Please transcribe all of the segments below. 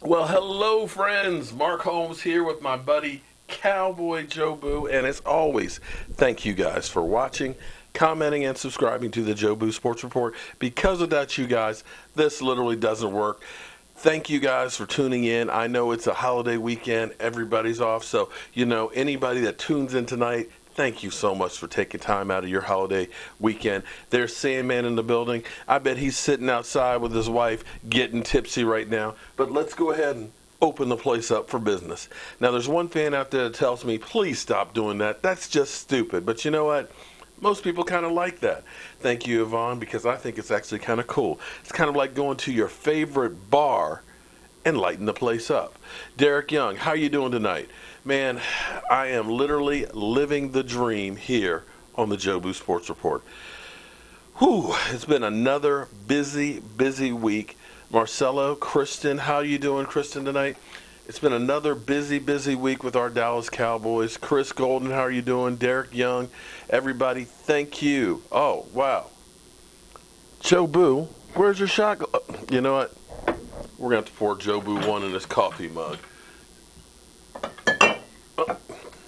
Well, hello, friends. Mark Holmes here with my buddy Cowboy Joe Boo. And as always, thank you guys for watching, commenting, and subscribing to the Joe Boo Sports Report. Because without you guys, this literally doesn't work. Thank you guys for tuning in. I know it's a holiday weekend, everybody's off. So, anybody that tunes in tonight, thank you so much for taking time out of your holiday weekend. There's Sandman in the building. I bet he's sitting outside with his wife getting tipsy right now. But let's go ahead and open the place up for business. Now, there's one fan out there that tells me, please stop doing that. That's just stupid. But you know what? Most people kind of like that. Thank you, Yvonne, because I think it's actually kind of cool. It's kind of like going to your favorite bar and lighten the place up. Derek Young, how you doing tonight? Man, I am literally living the dream here on the Joe Boo Sports Report. Whew, it's been another busy week. Marcelo, Kristen, how you doing, Kristen, tonight? It's been another busy week with our Dallas Cowboys. Chris Golden, how are you doing? Derek Young, everybody, thank you. Oh, wow. Joe Boo, where's your shot? You know what? We're going to have to pour Joe Boo one in this coffee mug.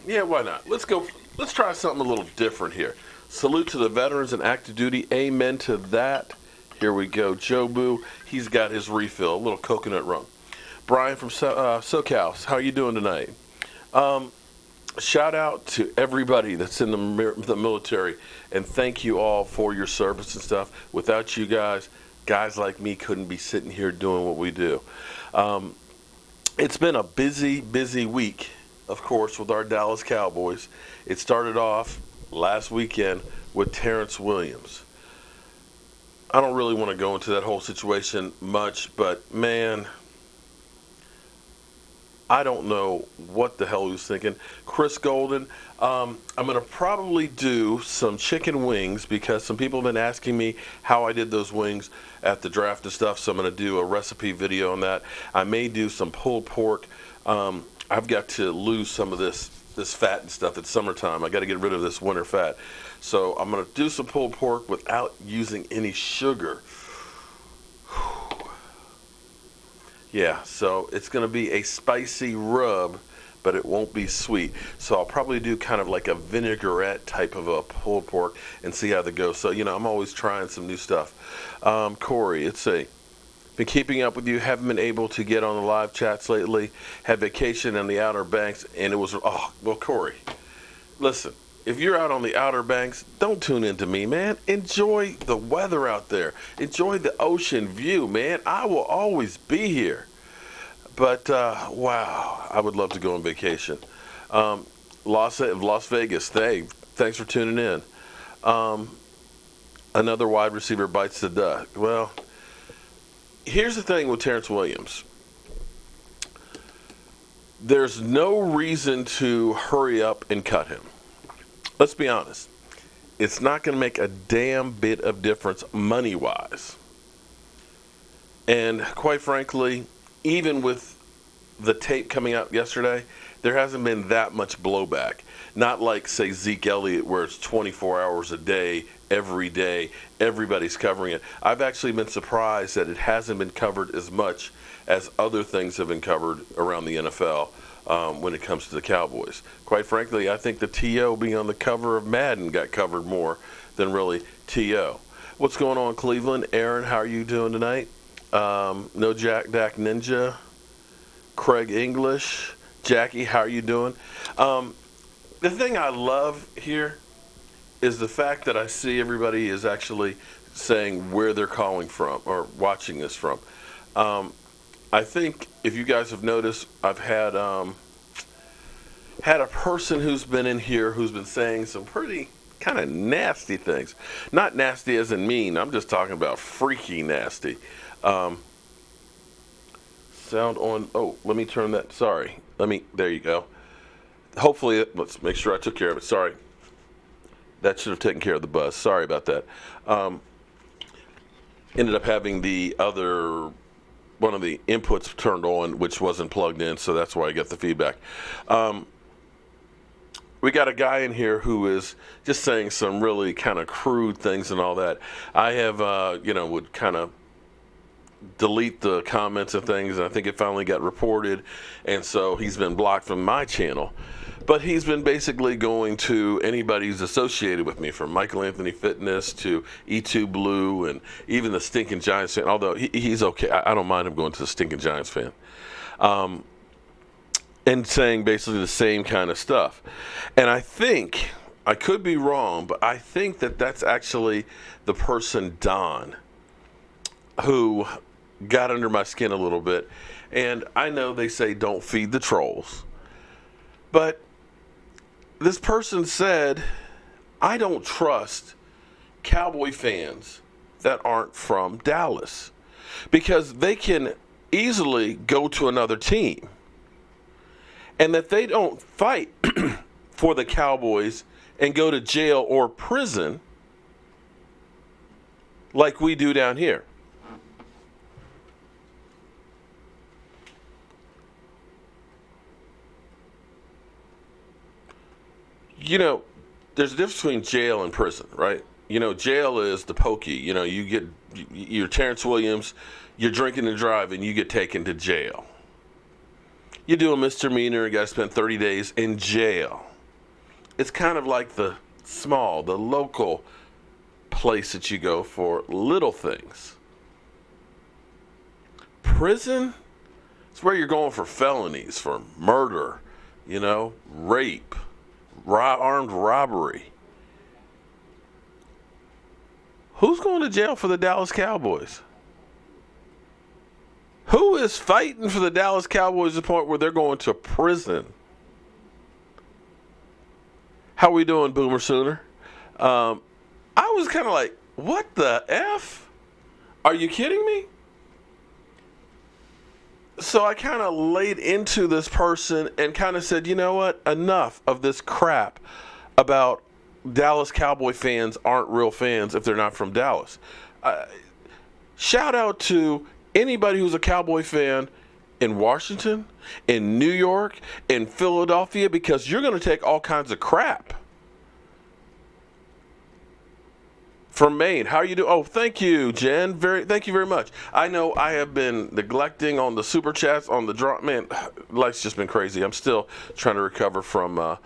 Yeah, why not? Let's go. Let's try something a little different here. Salute to the veterans and active duty. Amen to that. Here we go. Joe Boo, he's got his refill, a little coconut rum. Brian from SoCal, how are you doing tonight? Shout out to everybody that's in the military, and thank you all for your service and stuff. Without you guys like me couldn't be sitting here doing what we do. It's been a busy week, of course, with our Dallas Cowboys. It started off last weekend with Terrence Williams. I don't really want to go into that whole situation much, but man, I don't know what the hell he was thinking. Chris Golden, I'm going to probably do some chicken wings because some people have been asking me how I did those wings at the draft and stuff, so I'm going to do a recipe video on that. I may do some pulled pork. I've got to lose some of this fat and stuff. It's summertime. I got to get rid of this winter fat. So I'm going to do some pulled pork without using any sugar. Yeah, so it's going to be a spicy rub, but it won't be sweet. So I'll probably do kind of like a vinaigrette type of a pulled pork and see how that goes. So, I'm always trying some new stuff. Corey, been keeping up with you, haven't been able to get on the live chats lately, had vacation in the Outer Banks, and it was, Corey, listen, if you're out on the Outer Banks, don't tune into me, man. Enjoy the weather out there. Enjoy the ocean view, man. I will always be here. But, wow, I would love to go on vacation. Las Vegas, thanks for tuning in. Another wide receiver bites the dust. Well, here's the thing with Terrence Williams. There's no reason to hurry up and cut him. Let's be honest. It's not going to make a damn bit of difference money-wise. And quite frankly, even with the tape coming out yesterday, there hasn't been that much blowback. Not like, say, Zeke Elliott, where it's 24 hours a day, every day, everybody's covering it. I've actually been surprised that it hasn't been covered as much as other things have been covered around the NFL when it comes to the Cowboys. Quite frankly, I think the T.O. being on the cover of Madden got covered more than really T.O. What's going on, Cleveland? Aaron, how are you doing tonight? No Jack Dak Ninja. Craig English. Jackie, how are you doing? The thing I love here is the fact that I see everybody is actually saying where they're calling from or watching this from. I think if you guys have noticed, I've had a person who's been in here who's been saying some pretty kind of nasty things. Not nasty as in mean. I'm just talking about freaky nasty. Sound on. Oh, let me turn that. Sorry. There you go. Hopefully, let's make sure I took care of it. Sorry. That should have taken care of the buzz. Sorry about that. Ended up having one of the inputs turned on, which wasn't plugged in, so that's why I get the feedback. We got a guy in here who is just saying some really kind of crude things and all that. I have, would kind of delete the comments and things, and I think it finally got reported, and so he's been blocked from my channel. But he's been basically going to anybody who's associated with me, from Michael Anthony Fitness to E2 Blue and even the Stinking Giants fan, although he's okay. I don't mind him going to the Stinking Giants fan. And saying basically the same kind of stuff. And I think, I could be wrong, but I think that that's actually the person, Don, who got under my skin a little bit. And I know they say don't feed the trolls, but this person said, I don't trust Cowboy fans that aren't from Dallas because they can easily go to another team, and that they don't fight for the Cowboys and go to jail or prison like we do down here. You know, there's a difference between jail and prison, right? You know, jail is the pokey. You know, you're Terrence Williams, you're drinking and driving, you get taken to jail. You do a misdemeanor, you got to spend 30 days in jail. It's kind of like the local place that you go for little things. Prison, it's where you're going for felonies, for murder, rape, armed robbery. Who's going to jail for the Dallas Cowboys? Who is fighting for the Dallas Cowboys to the point where they're going to prison? How we doing, Boomer Sooner? I was kind of like, what the F? Are you kidding me? So I kind of laid into this person and kind of said, you know what? Enough of this crap about Dallas Cowboy fans aren't real fans if they're not from Dallas. Shout out to anybody who's a Cowboy fan in Washington, in New York, in Philadelphia, because you're going to take all kinds of crap. From Maine, how are you doing? Oh, thank you, Jen. Thank you very much. I know I have been neglecting on the super chats, on the draw. Man, life's just been crazy. I'm still trying to recover from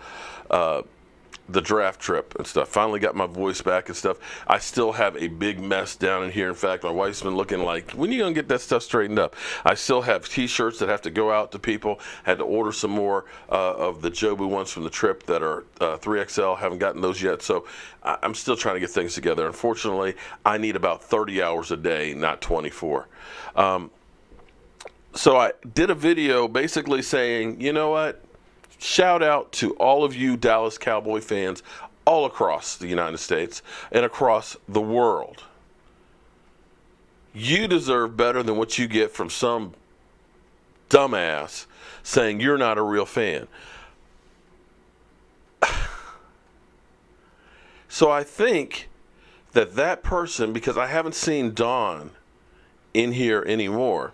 the draft trip and stuff. Finally got my voice back and stuff. I still have a big mess down in here. In fact, my wife's been looking like, when are you going to get that stuff straightened up? I still have T-shirts that have to go out to people. Had to order some more of the Jobu ones from the trip that are 3XL. Haven't gotten those yet. So I'm still trying to get things together. Unfortunately, I need about 30 hours a day, not 24. So I did a video basically saying, you know what? Shout out to all of you Dallas Cowboy fans all across the United States and across the world. You deserve better than what you get from some dumbass saying you're not a real fan. So I think that person, because I haven't seen Don in here anymore,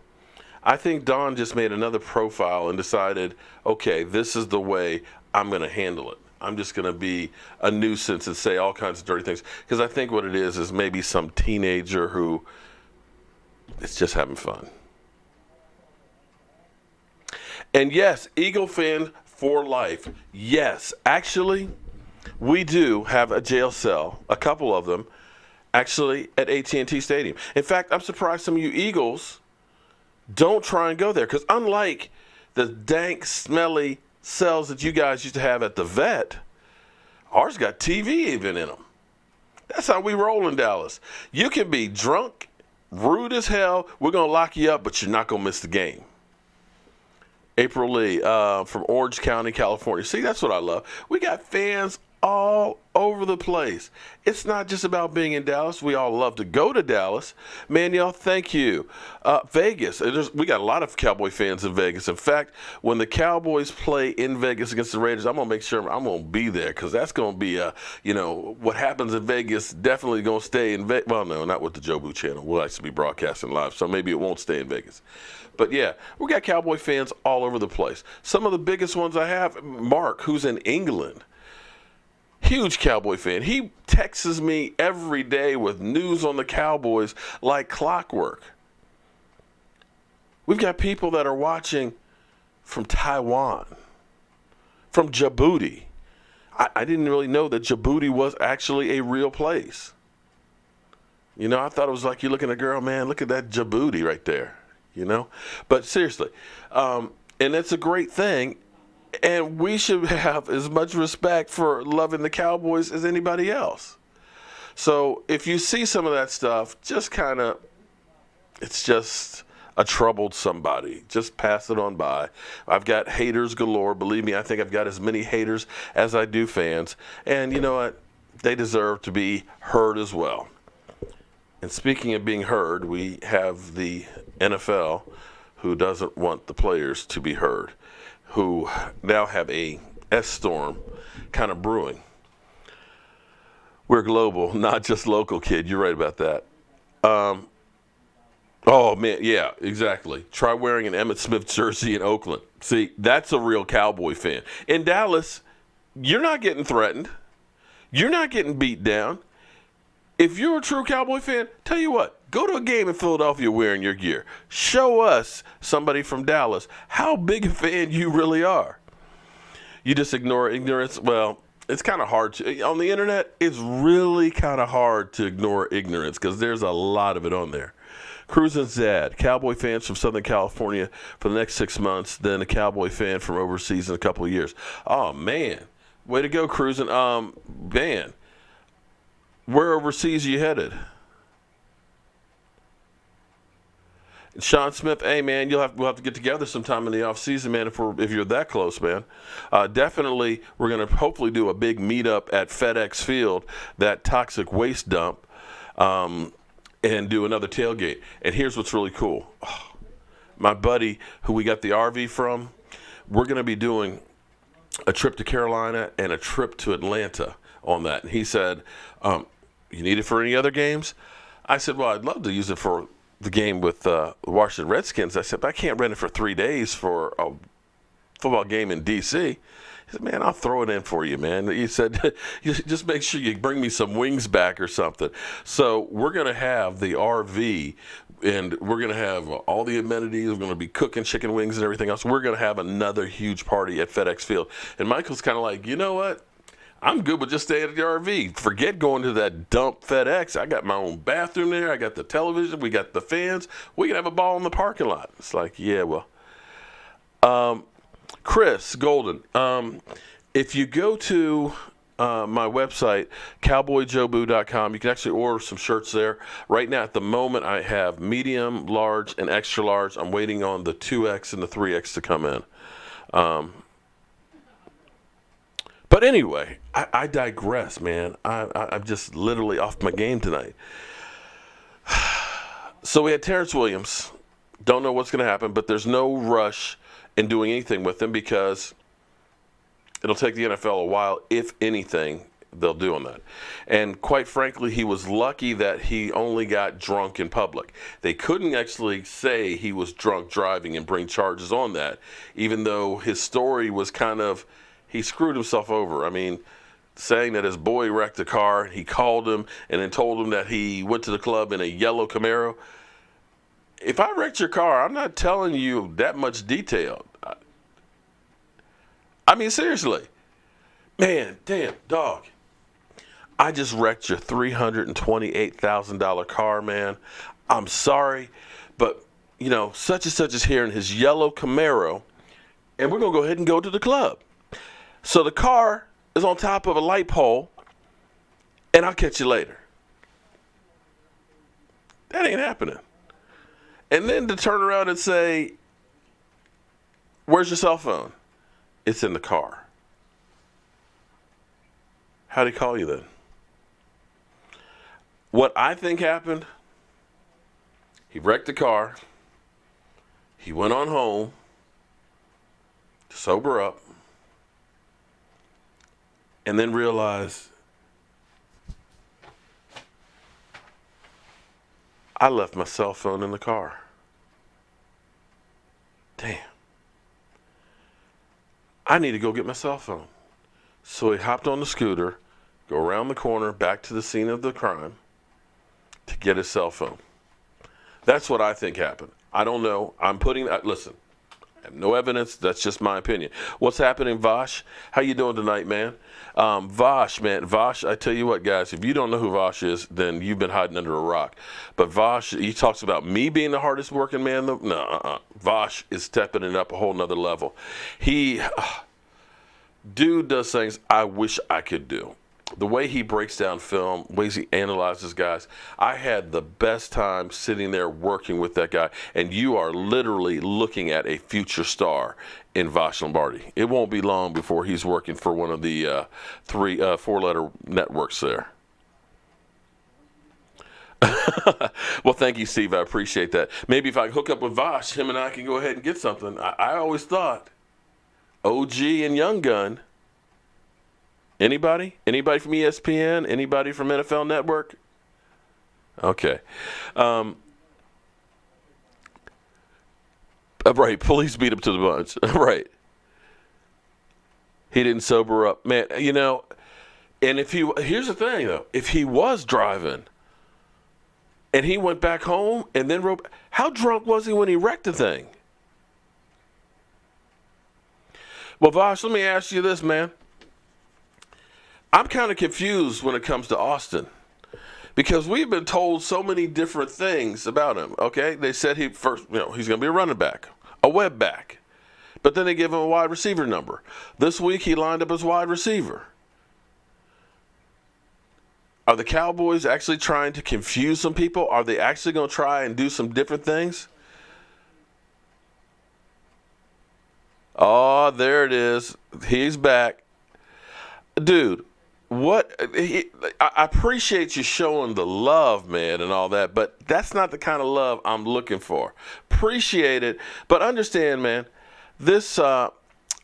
I think Don just made another profile and decided, okay, this is the way I'm going to handle it. I'm just going to be a nuisance and say all kinds of dirty things. Because I think what it is maybe some teenager who is just having fun. And yes, Eagle fan for life. Yes, actually, we do have a jail cell, a couple of them, actually at AT&T Stadium. In fact, I'm surprised some of you Eagles don't try and go there, because unlike the dank, smelly cells that you guys used to have at the vet, ours got TV even in them. That's how we roll in Dallas. You can be drunk, rude as hell. We're going to lock you up, but you're not going to miss the game. April Lee from Orange County, California. See, that's what I love. We got fans all over the place. It's not just about being in Dallas. We all love to go to Dallas. Man, y'all, thank you. Vegas. We got a lot of Cowboy fans in Vegas. In fact, when the Cowboys play in Vegas against the Raiders, I'm going to make sure I'm going to be there, because that's going to be, what happens in Vegas definitely going to stay in Vegas. Well, no, not with the Jobu channel. We'll actually be broadcasting live, so maybe it won't stay in Vegas. But yeah, we got Cowboy fans all over the place. Some of the biggest ones I have, Mark, who's in England. Huge Cowboy fan. He texts me every day with news on the Cowboys like clockwork. We've got people that are watching from Taiwan, from Djibouti. I didn't really know that Djibouti was actually a real place. You know, I thought it was like you're looking at a girl, man, look at that Djibouti right there, you know? But seriously, and it's a great thing, and we should have as much respect for loving the Cowboys as anybody else. So if you see some of that stuff, just kind of, it's just a troubled somebody. Just pass it on by. I've got haters galore. Believe me, I think I've got as many haters as I do fans. And you know what? They deserve to be heard as well. And speaking of being heard, we have the NFL who doesn't want the players to be heard, who now have a S-storm kind of brewing. We're global, not just local, kid. You're right about that. Oh, man, yeah, exactly. Try wearing an Emmitt Smith jersey in Oakland. See, that's a real Cowboy fan. In Dallas, you're not getting threatened. You're not getting beat down. If you're a true Cowboy fan, tell you what, go to a game in Philadelphia wearing your gear. Show us, somebody from Dallas, how big a fan you really are. You just ignore ignorance. Well, it's kind of hard to, on the internet, it's really kind of hard to ignore ignorance because there's a lot of it on there. Cruz and Zad, Cowboy fans from Southern California for the next 6 months, then a Cowboy fan from overseas in a couple of years. Oh, man. Way to go, Cruz. Man. Where overseas are you headed? And Sean Smith, hey man, we'll have to get together sometime in the off season, man. If you're that close, man, definitely we're gonna hopefully do a big meetup at FedEx Field, that toxic waste dump, and do another tailgate. And here's what's really cool, my buddy who we got the RV from, we're gonna be doing a trip to Carolina and a trip to Atlanta on that. And he said, you need it for any other games? I said, well, I'd love to use it for the game with the Washington Redskins. I said, but I can't rent it for 3 days for a football game in D.C. He said, man, I'll throw it in for you, man. He said, just make sure you bring me some wings back or something. So we're going to have the RV, and we're going to have all the amenities. We're going to be cooking chicken wings and everything else. We're going to have another huge party at FedEx Field. And Michael's kind of like, you know what? I'm good with just staying at the RV. Forget going to that dump FedEx. I got my own bathroom there. I got the television. We got the fans. We can have a ball in the parking lot. It's like, yeah, well. Chris Golden, if you go to my website, cowboyjobu.com, you can actually order some shirts there. Right now, at the moment, I have medium, large, and extra large. I'm waiting on the 2X and the 3X to come in. But anyway, I digress, man. I'm just literally off my game tonight. So we had Terrence Williams. Don't know what's going to happen, but there's no rush in doing anything with him because it'll take the NFL a while, if anything, they'll do on that. And quite frankly, he was lucky that he only got drunk in public. They couldn't actually say he was drunk driving and bring charges on that, even though his story was kind of, he screwed himself over. I mean, saying that his boy wrecked a car, he called him and then told him that he went to the club in a yellow Camaro. If I wrecked your car, I'm not telling you that much detail. I mean, seriously. Man, damn, dog. I just wrecked your $328,000 car, man. I'm sorry, but, you know, such and such is here in his yellow Camaro, and we're going to go ahead and go to the club. So the car is on top of a light pole, and I'll catch you later. That ain't happening. And then to turn around and say, where's your cell phone? It's in the car. How'd he call you then? What I think happened, he wrecked the car. He went on home to sober up and then realized, I left my cell phone in the car. Damn. I need to go get my cell phone. So he hopped on the scooter, go around the corner, back to the scene of the crime to get his cell phone. That's what I think happened. I don't know. I'm putting that. Listen, I have no evidence. That's just my opinion. What's happening, Vash? How you doing tonight, man? Vash, man. Vash, I tell you what, guys, if you don't know who Vash is, then you've been hiding under a rock. But Vash, he talks about me being the hardest working man. No, Vash is stepping it up a whole nother level. Dude does things I wish I could do. The way he breaks down film, ways he analyzes guys, I had the best time sitting there working with that guy. And you are literally looking at a future star in Vash Lombardi. It won't be long before he's working for one of the four-letter networks there. Well, thank you, Steve. I appreciate that. Maybe if I hook up with Vash, him and I can go ahead and get something. I always thought OG and Young Gun. Anybody? Anybody from ESPN? Anybody from NFL Network? Okay. Right. Police beat him to the punch. Right. He didn't sober up. Man, you know, and here's the thing, though. If he was driving and he went back home and then how drunk was he when he wrecked the thing? Well, Vash, let me ask you this, man. I'm kind of confused when it comes to Austin because we've been told so many different things about him. Okay, they said he's going to be a running back, a web back, but then they give him a wide receiver number. This week he lined up as wide receiver. Are the Cowboys actually trying to confuse some people? Are they actually going to try and do some different things? Oh, there it is. He's back, dude. I appreciate you showing the love, man, and all that, but that's not the kind of love I'm looking for. Appreciate it, but understand, man, this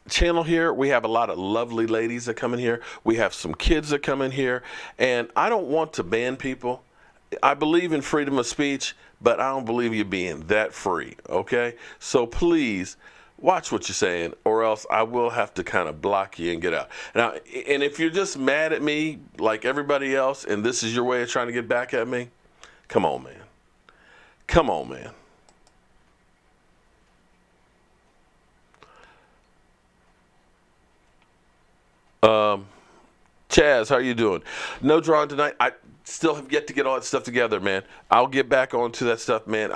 channel here, we have a lot of lovely ladies that come in here. We have some kids that come in here, and I don't want to ban people. I believe in freedom of speech, but I don't believe you being that free, okay? So please, watch what you're saying, or else I will have to kind of block you and get out. Now, and if you're just mad at me like everybody else, and this is your way of trying to get back at me, come on, man. Come on, man. Chaz, how are you doing? No drawing tonight. I still have yet to get all that stuff together, man. I'll get back onto that stuff, man.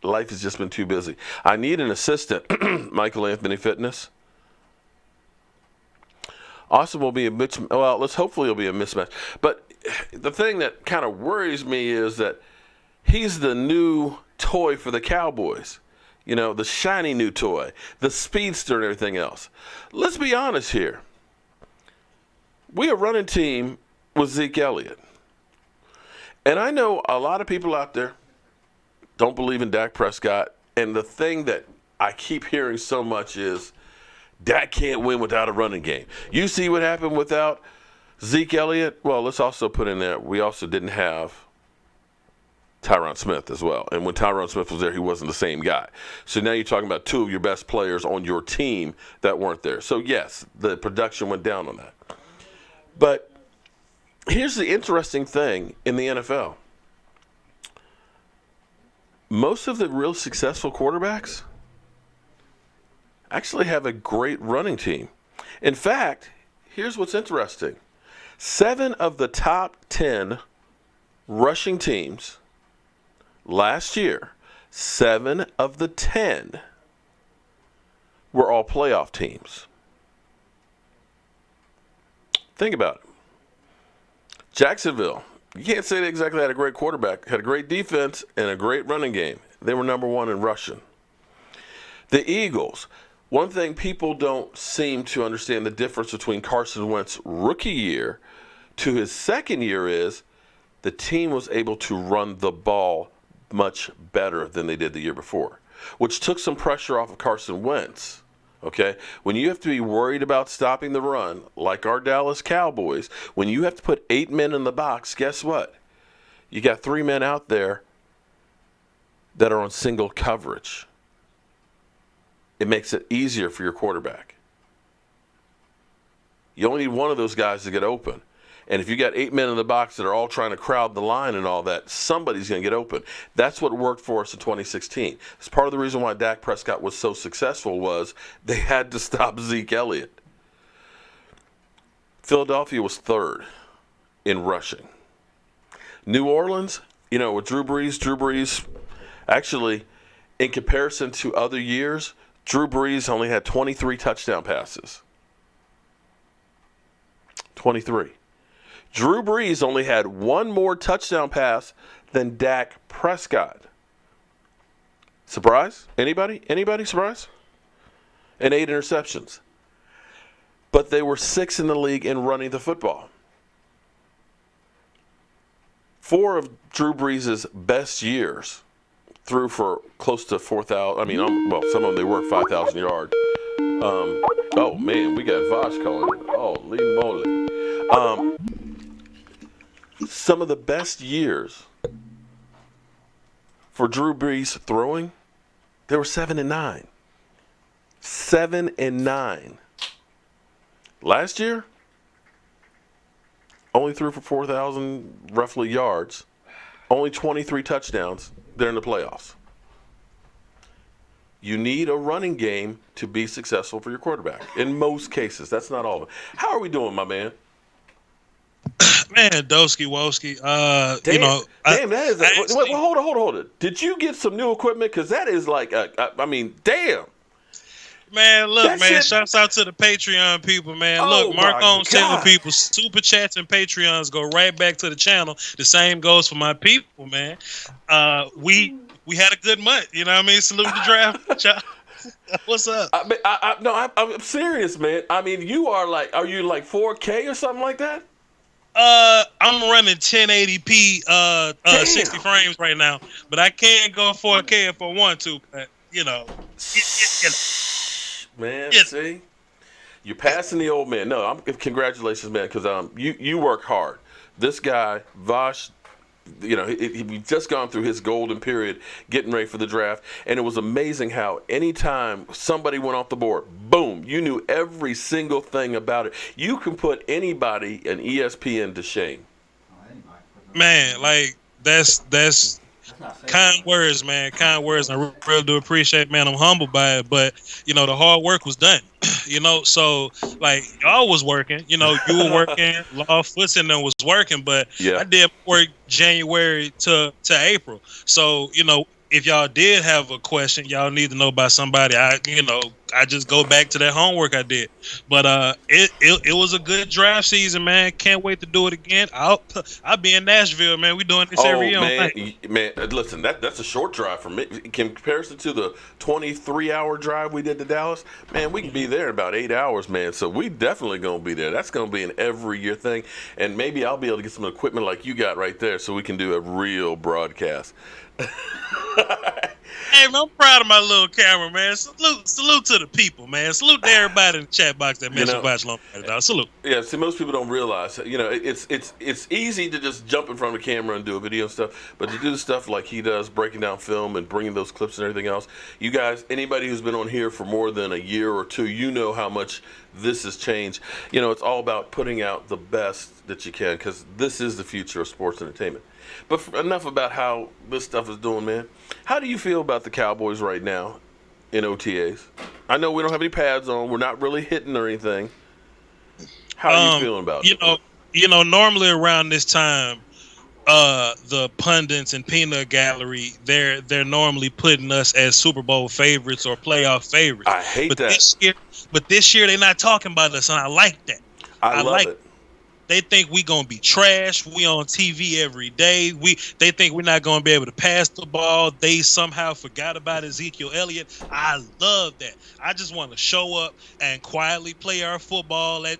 Life has just been too busy. I need an assistant. Michael Anthony Fitness. Austin will be hopefully it'll be a mismatch. But the thing that kind of worries me is that he's the new toy for the Cowboys. You know, the shiny new toy, the speedster and everything else. Let's be honest here. We a running team with Zeke Elliott. And I know a lot of people out there don't believe in Dak Prescott. And the thing that I keep hearing so much is Dak can't win without a running game. You see what happened without Zeke Elliott? Well, let's also put in there, we also didn't have Tyron Smith as well. And when Tyron Smith was there, he wasn't the same guy. So now you're talking about two of your best players on your team that weren't there. So, yes, the production went down on that. But here's the interesting thing in the NFL. Most of the real successful quarterbacks actually have a great running team. In fact, here's what's interesting. 7 of the top 10 rushing teams last year, 7 of the 10 were all playoff teams. Think about it. Jacksonville, you can't say they exactly had a great quarterback, had a great defense and a great running game. They were number 1 in rushing. The Eagles, one thing people don't seem to understand the difference between Carson Wentz's rookie year to his second year is the team was able to run the ball much better than they did the year before, which took some pressure off of Carson Wentz. Okay, when you have to be worried about stopping the run, like our Dallas Cowboys, when you have to put 8 men in the box, guess what? You got 3 men out there that are on single coverage. It makes it easier for your quarterback. You only need one of those guys to get open. And if you got 8 men in the box that are all trying to crowd the line and all that, somebody's going to get open. That's what worked for us in 2016. It's part of the reason why Dak Prescott was so successful was they had to stop Zeke Elliott. Philadelphia was third in rushing. New Orleans, with Drew Brees, actually, in comparison to other years, Drew Brees only had 23 touchdown passes. 23. Drew Brees only had one more touchdown pass than Dak Prescott. Surprise? Anybody? Anybody surprise? And 8 interceptions. But they were 6th in the league in running the football. 4 of Drew Brees' best years threw for close to 4,000. I mean, some of them they were 5,000 yards. Oh man, we got Vash calling it. Holy moly! Some of the best years for Drew Brees throwing, they were 7 and 9. 7 and 9. Last year, only threw for 4,000 roughly yards, only 23 touchdowns. They're in the playoffs. You need a running game to be successful for your quarterback. In most cases, that's not all of it. How are we doing, my man? Man, Doski Woski. Damn, that is. Hold it. Did you get some new equipment? Because that is like, damn. Man, look, shouts out to the Patreon people, man. Look, Mark Holmes telling people super chats and Patreons go right back to the channel. The same goes for my people, man. We had a good month, you know what I mean? Salute the draft. What's up? I'm serious, man. I mean, are you like 4K or something like that? I'm running 1080p 60 frames right now, but I can't go 4K if I want to, but Man, see, you're passing the old man. No, congratulations, man, because you work hard. This guy, Vash, we've just gone through his golden period, getting ready for the draft, and it was amazing how anytime somebody went off the board, boom, you knew every single thing about it. You can put anybody in ESPN to shame. Man, like that's kind words, man. Kind words. I really do appreciate, man. I'm humbled by it, but the hard work was done. So like y'all was working. You were working. Law Foots and them was working, but I did work January to April. So if y'all did have a question, y'all need to know about somebody. I just go back to that homework I did. But it was a good draft season, man. Can't wait to do it again. I'll be in Nashville, man. We doing this every year. Man, listen, that's a short drive for me. In comparison to the 23-hour drive we did to Dallas, man, we can be there in about 8 hours, man. So we definitely gonna be there. That's gonna be an every year thing, and maybe I'll be able to get some equipment like you got right there, so we can do a real broadcast. Hey, man, I'm proud of my little camera, man. Salute to the people, man. Salute to everybody in the chat box that mentioned Vash Lombardi. Salute. Yeah, see, most people don't realize, it's easy to just jump in front of the camera and do a video and stuff, but to do the stuff like he does, breaking down film and bringing those clips and everything else, you guys, anybody who's been on here for more than a year or two, you know how much this has changed. It's all about putting out the best that you can, because this is the future of sports entertainment. But enough about how this stuff is doing, man. How do you feel about the Cowboys right now in OTAs? I know we don't have any pads on. We're not really hitting or anything. How are you feeling about it? Normally around this time, the pundits and peanut gallery, they're normally putting us as Super Bowl favorites or playoff favorites. I hate that. But this year they're not talking about us, and I like that. I love it. They think we gonna be trash. We on TV every day. They think we're not gonna be able to pass the ball. They somehow forgot about Ezekiel Elliott. I love that. I just want to show up and quietly play our football at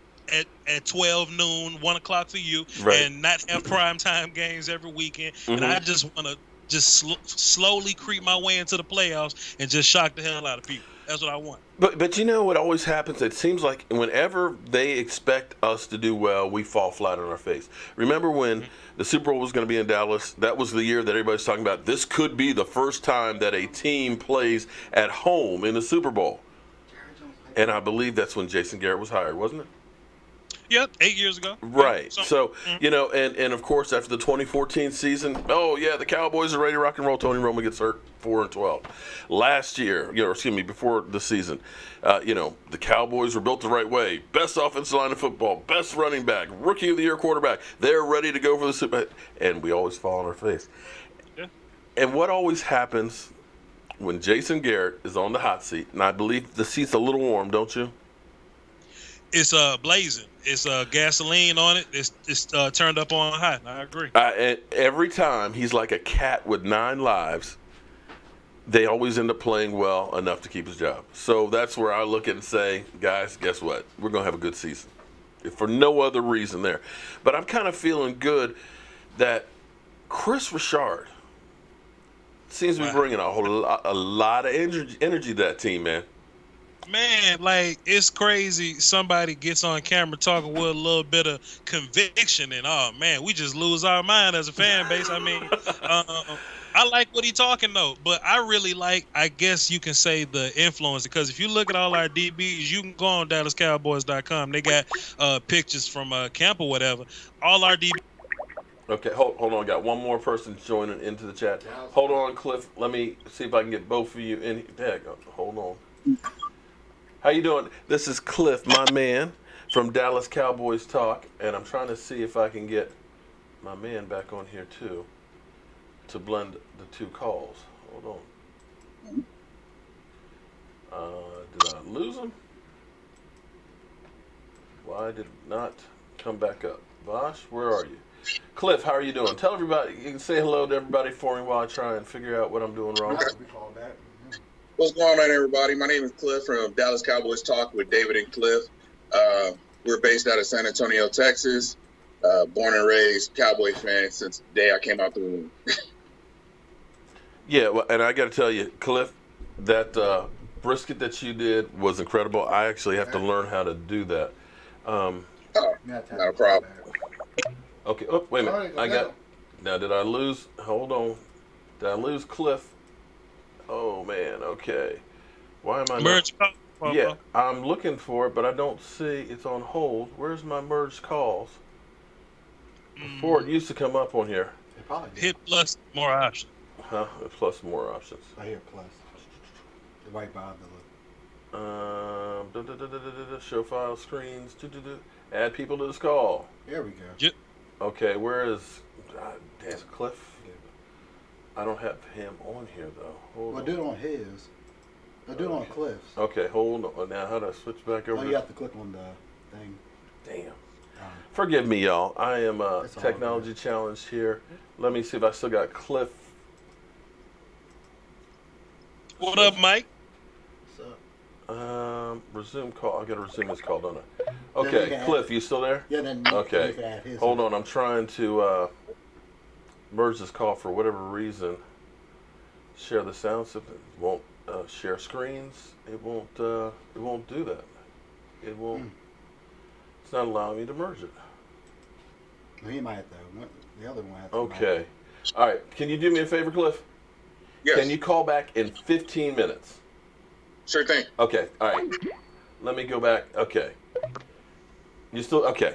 12 noon, 1 o'clock for you, and not have primetime games every weekend. Mm-hmm. And I just want to slowly creep my way into the playoffs and just shock the hell out of people. That's what I want. But you know what always happens? It seems like whenever they expect us to do well, we fall flat on our face. Remember when the Super Bowl was going to be in Dallas? That was the year that everybody's talking about. This could be the first time that a team plays at home in the Super Bowl. And I believe that's when Jason Garrett was hired, wasn't it? Yep, 8 years ago. Right. So, So, and of course, after the 2014 season, oh, yeah, the Cowboys are ready to rock and roll. Tony Romo gets hurt 4-12. Last year, before the season, the Cowboys were built the right way. Best offensive line of football, best running back, rookie of the year quarterback. They're ready to go for the Super. And we always fall on our face. yeah. And what always happens when Jason Garrett is on the hot seat, and I believe the seat's a little warm, don't you? It's blazing. It's gasoline on it. It's turned up on high. I agree. And every time he's like a cat with 9 lives, they always end up playing well enough to keep his job. So that's where I look at it and say, guys, guess what? We're going to have a good season. If for no other reason there. But I'm kind of feeling good that Kris Richard seems to be bringing a lot of energy to that team, man. Man, like, it's crazy. Somebody gets on camera talking with a little bit of conviction, and oh man, we just lose our mind as a fan base. I mean, I like what he's talking though, but I really like, I guess you can say, the influence, because if you look at all our DBs, you can go on DallasCowboys.com. They got pictures from camp or whatever. All our DBs. Okay, hold on. Got one more person joining into the chat. Hold on, Cliff. Let me see if I can get both of you in. There you go. Hold on. How you doing? This is Cliff, my man, from Dallas Cowboys Talk, and I'm trying to see if I can get my man back on here too, to blend the two calls. Hold on. Did I lose him? Why did it not come back up? Vash, where are you? Cliff, how are you doing? Tell everybody, you can say hello to everybody for me while I try and figure out what I'm doing wrong. What's going on, everybody? My name is Cliff from Dallas Cowboys Talk with David and Cliff. We're based out of San Antonio, Texas. Born and raised Cowboys fan since the day I came out the womb. Yeah, well, and I got to tell you, Cliff, that brisket that you did was incredible. I actually have to learn how to do that. Not a problem. Okay. Oh, wait a minute. Now, did I lose? Hold on. Did I lose Cliff? Oh man. Okay. Why am I Merge not? Yeah, I'm looking for it, but I don't see. It's on hold. Where's my merged calls? Before it used to come up on here. Hit plus more options. Huh? Plus more options. I hear plus. The right behind the look. Show file screens. Add people to this call. There we go. Yep. Okay, where is damn Cliff? I don't have him on here though. Well, do it on his. Do it on Cliff's. Okay, hold on. Now, how do I switch back over? Oh, you have to click on the thing. Damn. Forgive me, y'all. I am technology challenged here. Let me see if I still got Cliff. What up, Mike? What's up? Resume call. I got to resume this call, don't I? Okay, Cliff, you still there? Yeah, then okay. you can add his. Hold on. I'm trying to merge this call for whatever reason. Share the sound system. It won't share screens. It won't do that. It won't. It's not allowing me to merge it. Well, he might have to. The other one. Okay. All right. Can you do me a favor, Cliff? Yes. Can you call back in 15 minutes? Sure thing. Okay. All right. Let me go back. Okay. You still okay?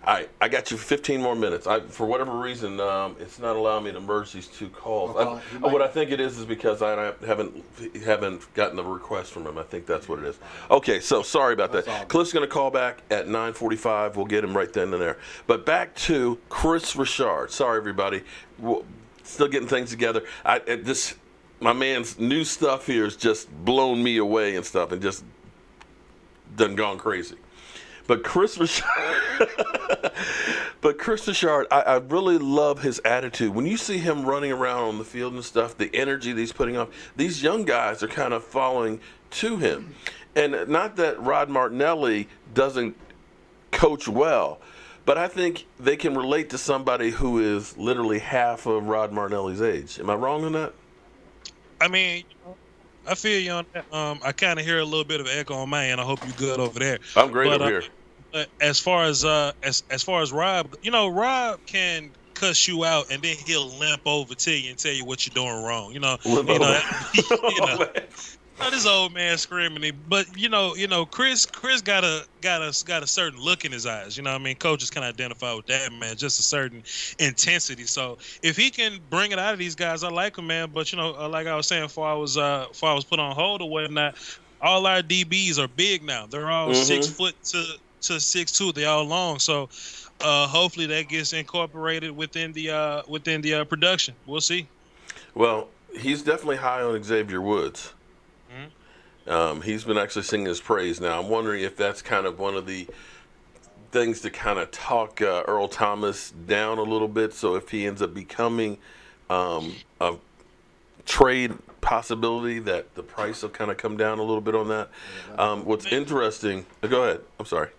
All right. I got you for 15 more minutes. For whatever reason, it's not allowing me to merge these two calls. What I think it is because I haven't gotten the request from him. I think that's what it is. Okay. So sorry about that. Cliff's going to call back at 9:45. We'll get him right then and there. But back to Kris Richard. Sorry, everybody. Still getting things together. My man's new stuff here has just blown me away and stuff, and just done gone crazy. But Kris Richard, I really love his attitude. When you see him running around on the field and stuff, the energy that he's putting up, these young guys are kind of following to him. And not that Rod Martinelli doesn't coach well, but I think they can relate to somebody who is literally half of Rod Martinelli's age. Am I wrong on that? I mean, I feel you on that. I kind of hear a little bit of echo on my end. I hope you're good over there. I'm great over here. But as far as Rob, Rob can cuss you out and then he'll limp over to you and tell you what you're doing wrong. Oh, this old man screaming it, but Chris got a certain look in his eyes. You know what I mean? Coaches can identify with that, man. Just a certain intensity. So if he can bring it out of these guys, I like him, man. But like I was saying, before I was put on hold or whatnot, all our DBs are big now. They're all 6 foot to 6'2". They all long. So hopefully that gets incorporated within the production. We'll see. Well, he's definitely high on Xavier Woods. Mhm. He's been actually singing his praise now. I'm wondering if that's kind of one of the things to kind of talk Earl Thomas down a little bit. So if he ends up becoming a trade possibility, that the price will kind of come down a little bit on that. What's interesting? Go ahead. I'm sorry.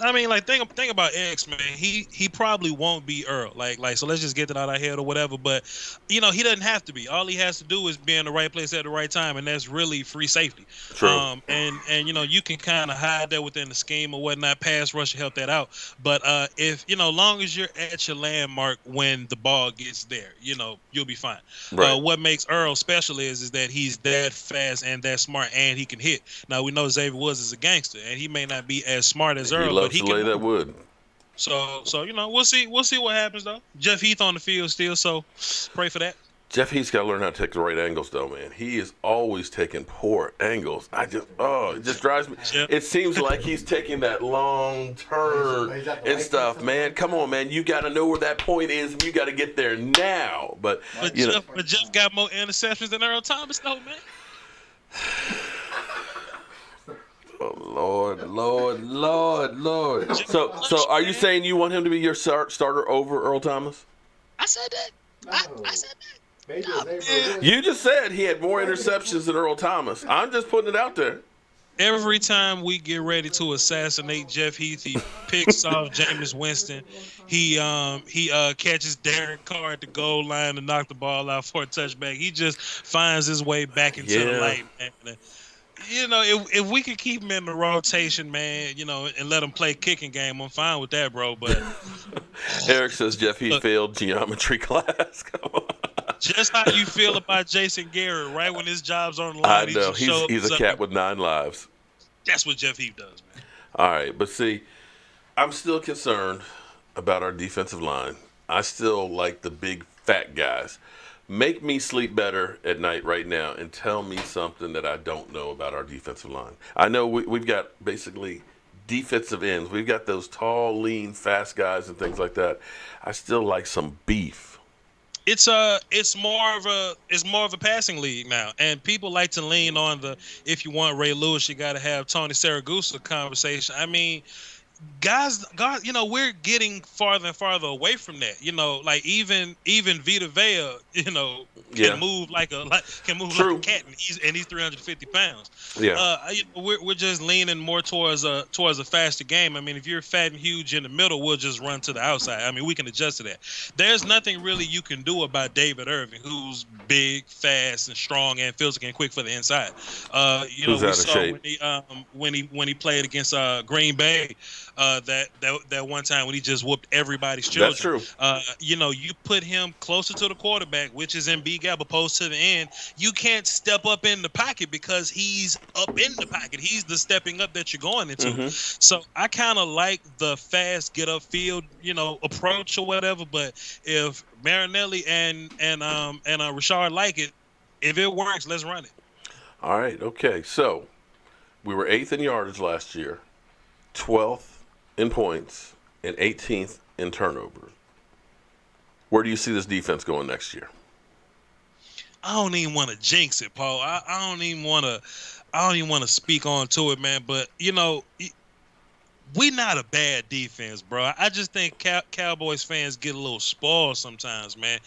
I mean, like think about X, man. He probably won't be Earl. So let's just get that out of our head or whatever. But he doesn't have to be. All he has to do is be in the right place at the right time, and that's really free safety. True. And you can kind of hide that within the scheme or whatnot. Pass rush to help that out. But if long as you're at your landmark when the ball gets there, you'll be fine. Right. What makes Earl special is that he's that fast and that smart, and he can hit. Now we know Xavier Woods is a gangster, and he may not be as smart as Earl. He loves to lay that wood. So we'll see what happens though. Jeff Heath on the field still, so pray for that. Jeff Heath's got to learn how to take the right angles, though, man. He is always taking poor angles. It just drives me. Yep. It seems like he's taking that long turn and stuff, man. Come on, man. You got to know where that point is, and you got to get there now. But Jeff got more interceptions than Earl Thomas, though, man. Oh, Lord. So are you saying you want him to be your starter over Earl Thomas? I said that. I said that. You just said he had more interceptions than Earl Thomas. I'm just putting it out there. Every time we get ready to assassinate Jeff Heath, he picks off Jameis Winston. He catches Derek Carr at the goal line to knock the ball out for a touchback. He just finds his way back into the light, man. If we could keep him in the rotation, man, and let him play kicking game, I'm fine with that, bro. But Eric says Jeff Heath failed geometry class. Come on. Just how you feel about Jason Garrett, right when his job's on the line. I know he's a cat with 9 lives. That's what Jeff Heath does, man. All right, but see, I'm still concerned about our defensive line. I still like the big fat guys. Make me sleep better at night right now and tell me something that I don't know about our defensive line. I know we've got basically defensive ends. We've got those tall, lean, fast guys and things like that. I still like some beef. It's more of a passing league now, and people like to lean on if you want Ray Lewis, you got to have Tony Saragusa conversation. I mean, guys, we're getting farther and farther away from that. Like even Vita Vea, can move like a cat, and he's 350 pounds. Yeah. We're just leaning more towards a faster game. I mean, if you're fat and huge in the middle, we'll just run to the outside. I mean, we can adjust to that. There's nothing really you can do about David Irving, who's big, fast, and strong, and physical and quick for the inside. Who's out of shape. when he played against Green Bay. That one time when he just whooped everybody's children. That's true. You put him closer to the quarterback, which is in B gap opposed to the end. You can't step up in the pocket because he's up in the pocket. He's the stepping up that you're going into. Mm-hmm. So I kind of like the fast get up field, approach or whatever. But if Marinelli and Richard like it, if it works, let's run it. All right. Okay. So we were 8th in yardage last year, 12th in points, and 18th in turnovers. Where do you see this defense going next year? I don't even want to jinx it, Paul. I don't even want to speak on to it, man. But we not a bad defense, bro. I just think Cowboys fans get a little spoiled sometimes, man.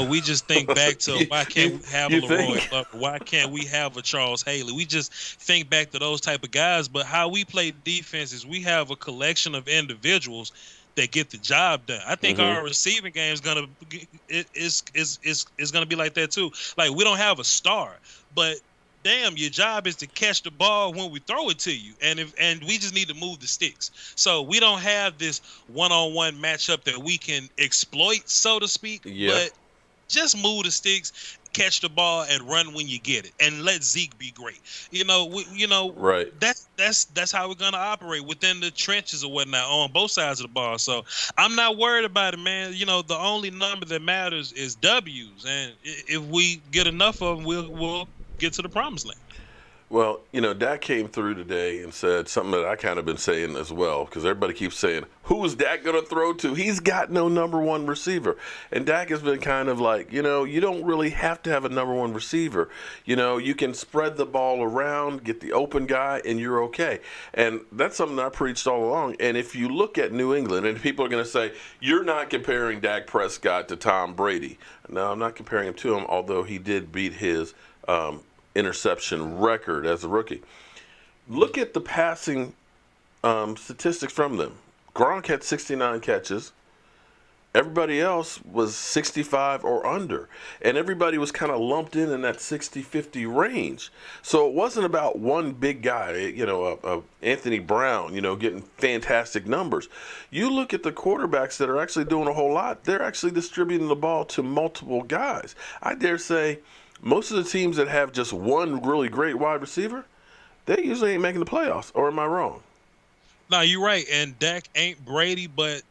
We just think back to why can't we have a Leroy Butler? Why can't we have a Charles Haley? We just think back to those type of guys. But how we play defense is we have a collection of individuals that get the job done. I think our receiving game is gonna be like that too. Like we don't have a star, but damn, your job is to catch the ball when we throw it to you, and we just need to move the sticks. So we don't have this one-on-one matchup that we can exploit, so to speak. Yeah. But just move the sticks. catch the ball and run when you get it, and let Zeke be great. Right. That's how we're gonna operate within the trenches or whatnot on both sides of the ball. So I'm not worried about it, man. The only number that matters is W's, and if we get enough of them, we'll get to the promised land. Well, Dak came through today and said something that I kind of been saying as well, because everybody keeps saying, who is Dak going to throw to? He's got no number one receiver. And Dak has been kind of like, you don't really have to have a number one receiver. You can spread the ball around, get the open guy, and you're okay. And that's something I preached all along. And if you look at New England, and people are going to say, you're not comparing Dak Prescott to Tom Brady. No, I'm not comparing him to him, although he did beat his interception record as a rookie. Look at the passing statistics from them. Gronk had 69 catches. Everybody else was 65 or under. And everybody was kind of lumped in that 60-50 range. So it wasn't about one big guy, Anthony Brown, getting fantastic numbers. You look at the quarterbacks that are actually doing a whole lot. They're actually distributing the ball to multiple guys. I dare say most of the teams that have just one really great wide receiver, they usually ain't making the playoffs. Or am I wrong? No, you're right. And Dak ain't Brady, but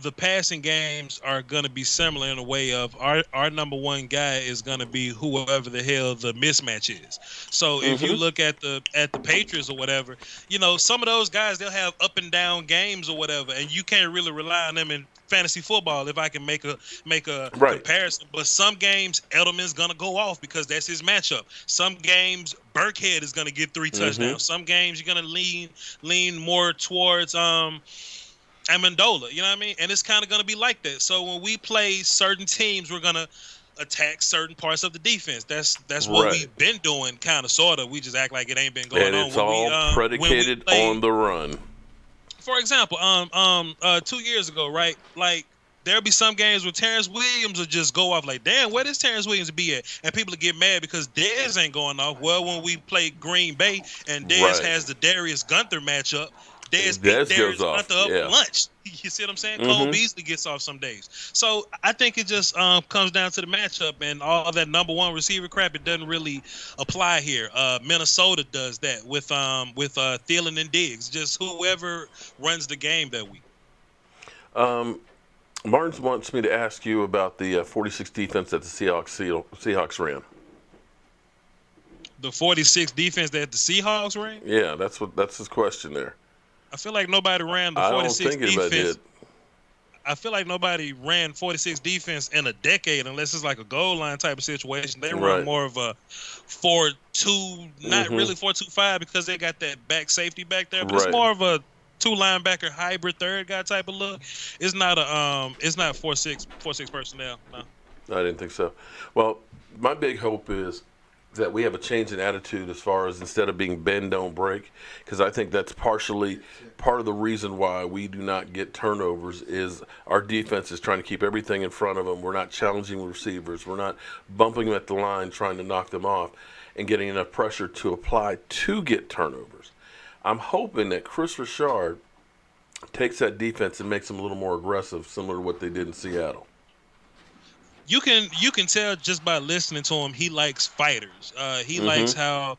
the passing games are going to be similar in a way of our number one guy is going to be whoever the hell the mismatch is. So if you look at the Patriots or whatever, some of those guys, they'll have up and down games or whatever, and you can't really rely on them in fantasy football, if I can make a right. comparison. But some games Edelman's gonna go off because that's his matchup. Some games Burkhead is gonna get 3 touchdowns. Some games you're gonna lean more towards Amendola. You know what I mean? And it's kind of gonna be like that. So when we play certain teams, we're gonna attack certain parts of the defense. That's what we've been doing, kind of, sort of. We just act like it ain't been going on. And it's all predicated on the run. For example, 2 years ago, right? Like, there'll be some games where Terrence Williams will just go off like, damn, where does Terrence Williams be at? And people will get mad because Dez ain't going off. Well, when we play Green Bay and Dez has the Darius Gunther matchup, Dez beat Darius Gunther up lunch. You see what I'm saying? Cole Beasley gets off some days. So I think it just comes down to the matchup, and all that number one receiver crap, it doesn't really apply here. Minnesota does that with Thielen and Diggs, just whoever runs the game that week. Martin wants me to ask you about the 46 defense that the Seahawks ran. The 46 defense that the Seahawks ran? Yeah, that's his question there. I feel like nobody ran the 46 defense. Did. I feel like nobody ran 46 defense in a decade unless it's like a goal line type of situation. They run more of a 4-2, not really 4-2-5 because they got that back safety back there, but it's more of a 2 linebacker hybrid third guy type of look. It's not 4-6 personnel. No. I didn't think so. Well, my big hope is that we have a change in attitude as far as instead of being bend, don't break, because I think that's partially part of the reason why we do not get turnovers is our defense is trying to keep everything in front of them. We're not challenging receivers. We're not bumping them at the line trying to knock them off and getting enough pressure to apply to get turnovers. I'm hoping that Kris Richard takes that defense and makes them a little more aggressive, similar to what they did in Seattle. You can tell just by listening to him, he likes fighters. He likes how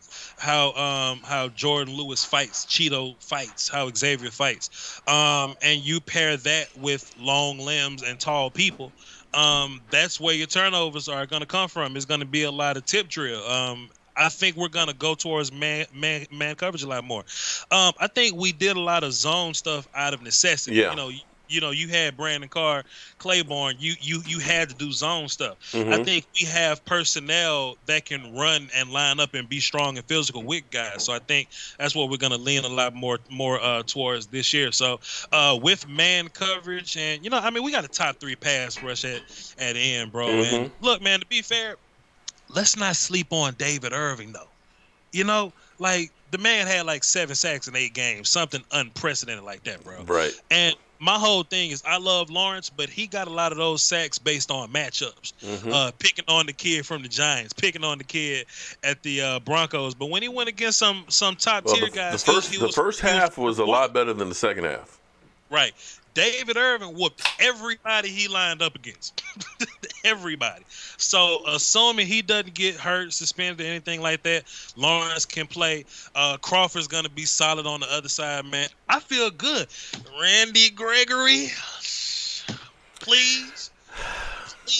Jordan Lewis fights, Cheeto fights, how Xavier fights. And you pair that with long limbs and tall people. That's where your turnovers are going to come from. It's going to be a lot of tip drill. I think we're going to go towards man coverage a lot more. I think we did a lot of zone stuff out of necessity. Yeah. You had Brandon Carr, Claiborne. You had to do zone stuff. I think we have personnel that can run and line up and be strong and physical with guys. So I think that's what we're going to lean a lot more towards this year. So with man coverage and we got a top 3 pass rush at end, bro. And look, man, to be fair, let's not sleep on David Irving though. Like the man had like 7 sacks in 8 games, something unprecedented like that, bro. Right. And my whole thing is I love Lawrence, but he got a lot of those sacks based on matchups. Picking on the kid from the Giants, picking on the kid at the Broncos. But when he went against some top tier guys, the first half was a lot better than the second half. Right. David Irvin whooped everybody he lined up against. Everybody. So assuming he doesn't get hurt, suspended, or anything like that, Lawrence can play. Crawford's gonna be solid on the other side, man. I feel good. Randy Gregory, please.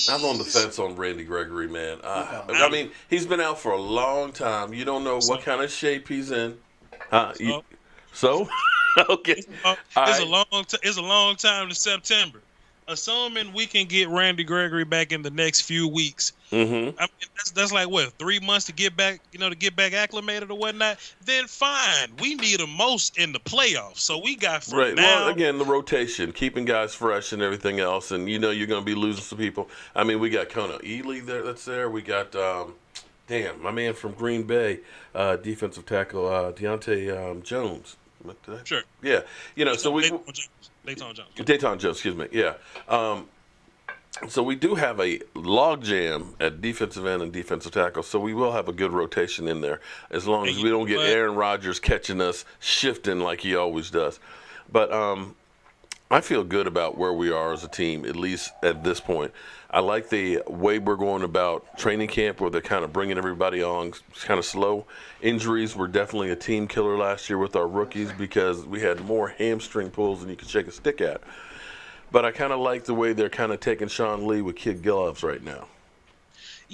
I'm on the fence on Randy Gregory, man. I mean, he's been out for a long time. You don't know what kind of shape he's in. So? Okay. It's a long time to September. Assuming we can get Randy Gregory back in the next few weeks. Mm-hmm. I mean, that's like what, 3 months to get back, to get back acclimated or whatnot. Then fine, we need him most in the playoffs. So we got from now. Well, again, the rotation, keeping guys fresh and everything else, and you're going to be losing some people. I mean, we got Kona Ely that's there. We got my man from Green Bay, defensive tackle Deontay Jones. Sure. Yeah, so we. Dayton Jones. Dayton Jones, excuse me. Yeah. So we do have a logjam at defensive end and defensive tackle, so we will have a good rotation in there as long as we don't get Aaron Rodgers catching us shifting like he always does. But I feel good about where we are as a team, at least at this point. I like the way we're going about training camp where they're kind of bringing everybody on kind of slow. Injuries were definitely a team killer last year with our rookies because we had more hamstring pulls than you could shake a stick at. But I kind of like the way they're kind of taking Sean Lee with kid gloves right now.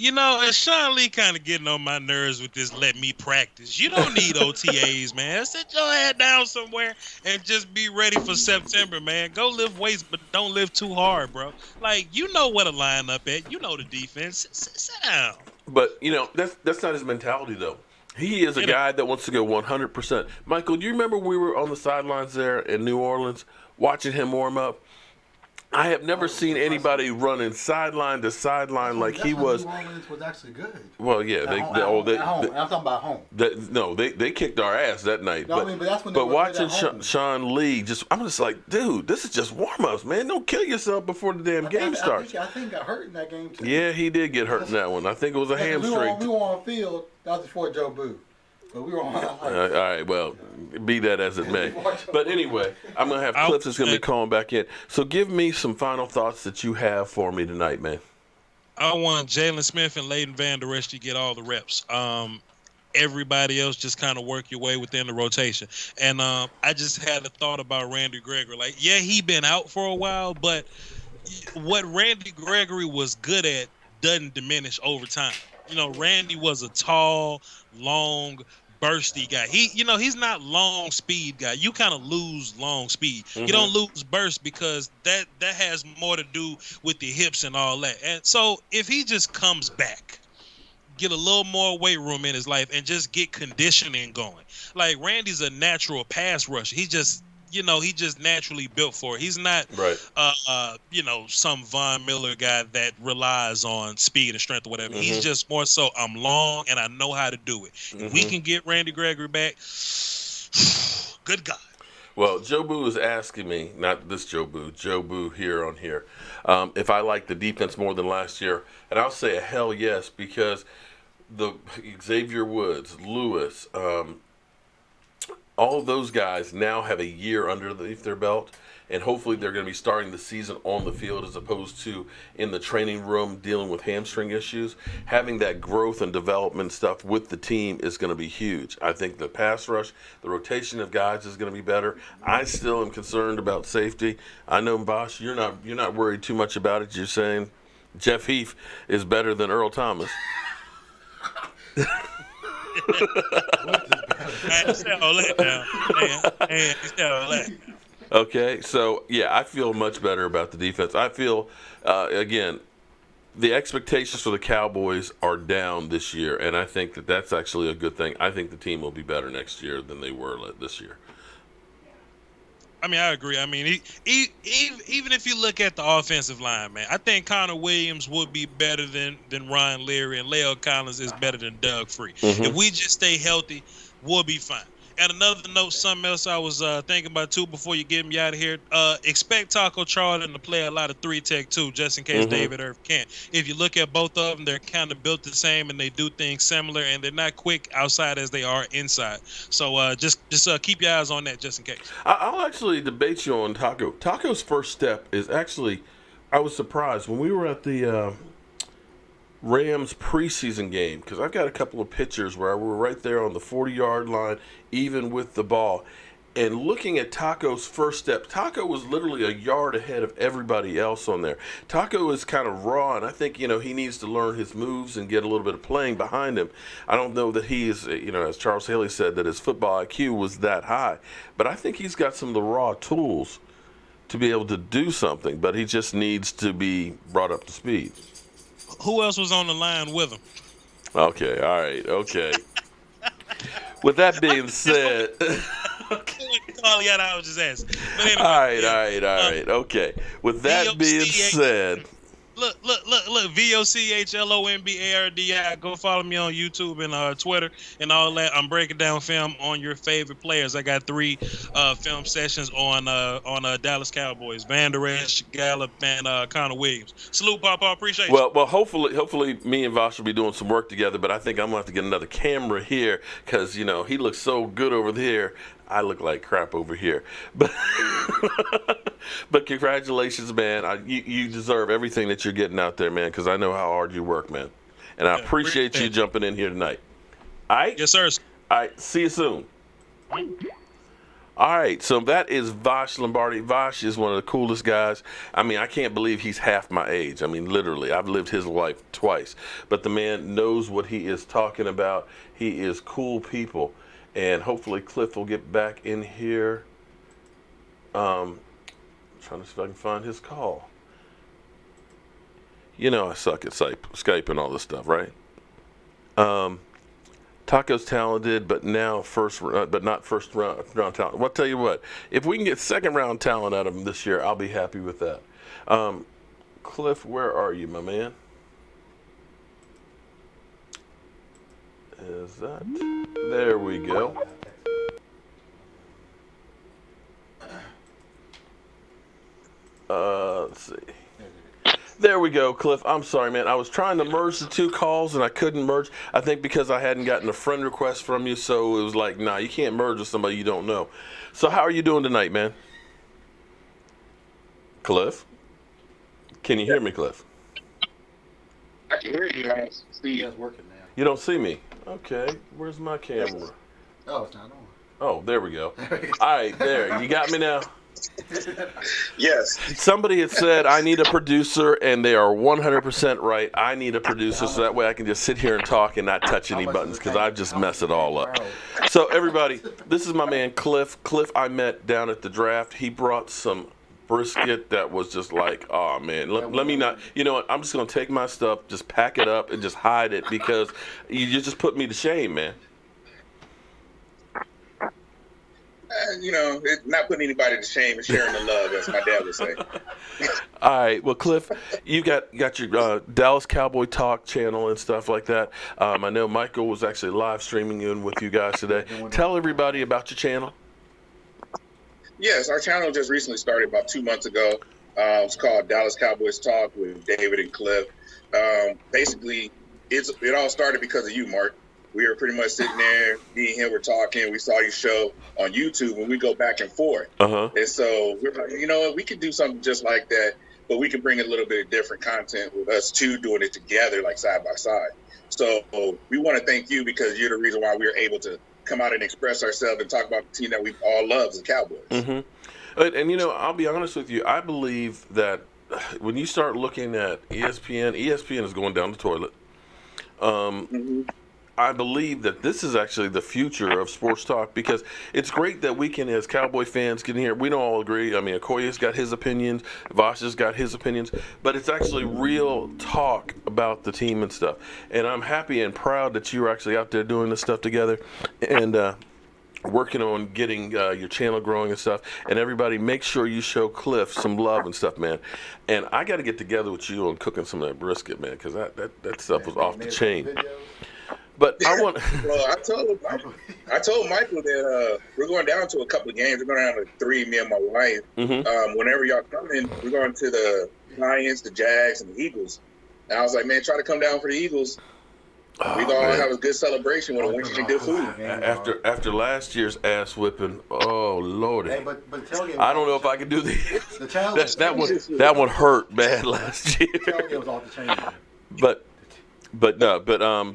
And Sean Lee kind of getting on my nerves with this let me practice. You don't need OTAs, man. Sit your head down somewhere and just be ready for September, man. Go lift weights, but don't lift too hard, bro. Like, you know where to line up at. You know the defense. Sit down. But, that's not his mentality, though. He is a guy that wants to go 100%. Michael, do you remember we were on the sidelines there in New Orleans watching him warm up? I have never seen anybody running sideline to sideline like he was. New Orleans was actually good. Well, yeah, I'm talking about home. They kicked our ass that night. No, but that's when they were watching at home. Sean Lee, I'm just like, dude, this is just warm ups, man. Don't kill yourself before the damn game starts. I think he got hurt in that game too. Yeah, he did get hurt in that one. I think it was a hamstring. We were on field. That was before Joe Boo. But we were on. All right, well, be that as it may. But anyway, I'm going to have Cliff that's going to be calling back in. So give me some final thoughts that you have for me tonight, man. I want Jalen Smith and Leighton Vander Esch to get all the reps. Everybody else just kind of work your way within the rotation. And I just had a thought about Randy Gregory. Like, yeah, he been out for a while, but what Randy Gregory was good at doesn't diminish over time. Randy was a tall, long, bursty guy. He's not long speed guy. You kind of lose long speed. Mm-hmm. You don't lose burst because that has more to do with the hips and all that. And so if he just comes back, get a little more weight room in his life and just get conditioning going. Like, Randy's a natural pass rusher. He just naturally built for it. He's not, some Von Miller guy that relies on speed and strength or whatever. Mm-hmm. He's just more so, I'm long and I know how to do it. Mm-hmm. If we can get Randy Gregory back, good God. Well, Joe Boo is asking me, not this Joe Boo here on here, if I like the defense more than last year. And I'll say a hell yes, because the Xavier Woods, Lewis, all of those guys now have a year underneath their belt, and hopefully they're going to be starting the season on the field as opposed to in the training room dealing with hamstring issues. Having that growth and development stuff with the team is going to be huge. I think the pass rush, the rotation of guys is going to be better. I still am concerned about safety. I know, Vash, you're not worried too much about it. You're saying Jeff Heath is better than Earl Thomas. Okay, so yeah, I feel much better about the defense. I feel, again, the expectations for the Cowboys are down this year, and I think that's actually a good thing. I think the team will be better next year than they were this year. I mean, I agree. I mean, even if you look at the offensive line, man, I think Connor Williams would be better than Ryan Leary, and Leo Collins is better than Doug Free. Mm-hmm. If we just stay healthy, we'll be fine. And another note, something else I was thinking about too before you get me out of here. Expect Taco Charlton to play a lot of 3-tech too, just in case David Earth can't. If you look at both of them, they're kind of built the same and they do things similar, and they're not quick outside as they are inside. So just keep your eyes on that just in case. I'll actually debate you on Taco. Taco's first step is actually, I was surprised when we were at the Rams preseason game, because I've got a couple of pictures where we were right there on the 40-yard line, even with the ball. And looking at Taco's first step, Taco was literally a yard ahead of everybody else on there. Taco is kind of raw, and I think, he needs to learn his moves and get a little bit of playing behind him. I don't know that he is, as Charles Haley said, that his football IQ was that high. But I think he's got some of the raw tools to be able to do something, but he just needs to be brought up to speed. Who else was on the line with him? Okay, all right, okay. With that being said, I was just asking. But anyway, all right. Okay. With that being said, look, VOCHLOMBARDI. Go follow me on YouTube and Twitter and all that. I'm breaking down film on your favorite players. I got 3 film sessions on Dallas Cowboys: Van Der Esch, Gallup, and Connor Williams. Salute, Papa. Appreciate you. Well, hopefully, me and Vash will be doing some work together. But I think I'm gonna have to get another camera here because he looks so good over there. I look like crap over here. But but congratulations, man. You deserve everything that you're getting out there, man, because I know how hard you work, man. And I appreciate you jumping in here tonight. All right? Yes, sir. All right. See you soon. All right. So that is Vash Lombardi. Vash is one of the coolest guys. I mean, I can't believe he's half my age. I mean, literally. I've lived his life twice. But the man knows what he is talking about. He is cool people. And hopefully Cliff will get back in here. Trying to see if I can find his call. I suck at Skype and all this stuff, right? Taco's talented, but now not first round talent. Well, I'll tell you what, if we can get second round talent out of him this year, I'll be happy with that. Cliff, where are you, my man? Is that? There we go. Let's see. There we go, Cliff. I'm sorry, man. I was trying to merge the 2 calls and I couldn't merge. I think because I hadn't gotten a friend request from you, so it was like, nah, you can't merge with somebody you don't know. So how are you doing tonight, man? Cliff? Can you hear me, Cliff? I can hear you guys. See you. It's working now. You don't see me? Okay. Where's my camera? Oh, it's not on. Oh, there we go. All right, there. You got me now? Yes. Somebody had said, I need a producer, and they are 100% right. I need a producer so that way I can just sit here and talk and not touch any buttons because I just mess it all up. So, everybody, this is my man, Cliff. Cliff I met down at the draft. He brought some brisket that was just like, oh, man, let me not, you know what, I'm just going to take my stuff, just pack it up, and just hide it because you just put me to shame, man. Not putting anybody to shame and sharing the love, as my dad would say. All right. Well, Cliff, you got your Dallas Cowboy Talk channel and stuff like that. I know Michael was actually live streaming in with you guys today. Tell everybody about your channel. Yes, our channel just recently started about 2 months ago. It's called Dallas Cowboys Talk with David and Cliff. Basically, it all started because of you, Mark. We were pretty much sitting there, me and him were talking. We saw your show on YouTube, and we go back and forth. And so we're like, you know what, we could do something just like that, but we could bring a little bit of different content with us two doing it together, like side by side. So we want to thank you because you're the reason why we were able to come out and express ourselves and talk about the team that we all love, the Cowboys. And I'll be honest with you. I believe that when you start looking at ESPN is going down the toilet. I believe that this is actually the future of sports talk because it's great that we can, as Cowboy fans, get in here. We don't all agree. I mean, Okoye's got his opinions, Vash has got his opinions, but it's actually real talk about the team and stuff. And I'm happy and proud that you're actually out there doing this stuff together and working on getting your channel growing and stuff. And everybody, make sure you show Cliff some love and stuff, man. And I got to get together with you on cooking some of that brisket, man, because that stuff was off the chain. But I want. Well, I told Michael that we're going down to a couple of games. We're going down to 3, me and my wife. Whenever y'all come in, we're going to the Giants, the Jags, and the Eagles. And I was like, man, try to come down for the Eagles. We're going to have a good celebration with a wings and good food. After last year's ass whipping, oh Lordy. Hey, but tailgate. I don't know if I can do the challenge. that one hurt bad last year. The tailgate was off the chain. But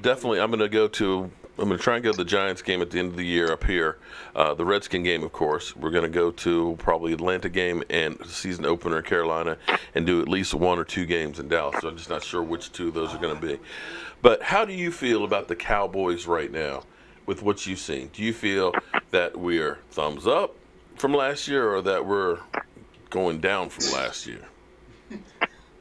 definitely I'm going to try and go to the Giants game at the end of the year up here. The Redskin game, of course. We're going to go to probably Atlanta game and season opener in Carolina and do at least 1 or 2 games in Dallas. So I'm just not sure which 2 of those are going to be. But how do you feel about the Cowboys right now with what you've seen? Do you feel that we're thumbs up from last year or that we're going down from last year?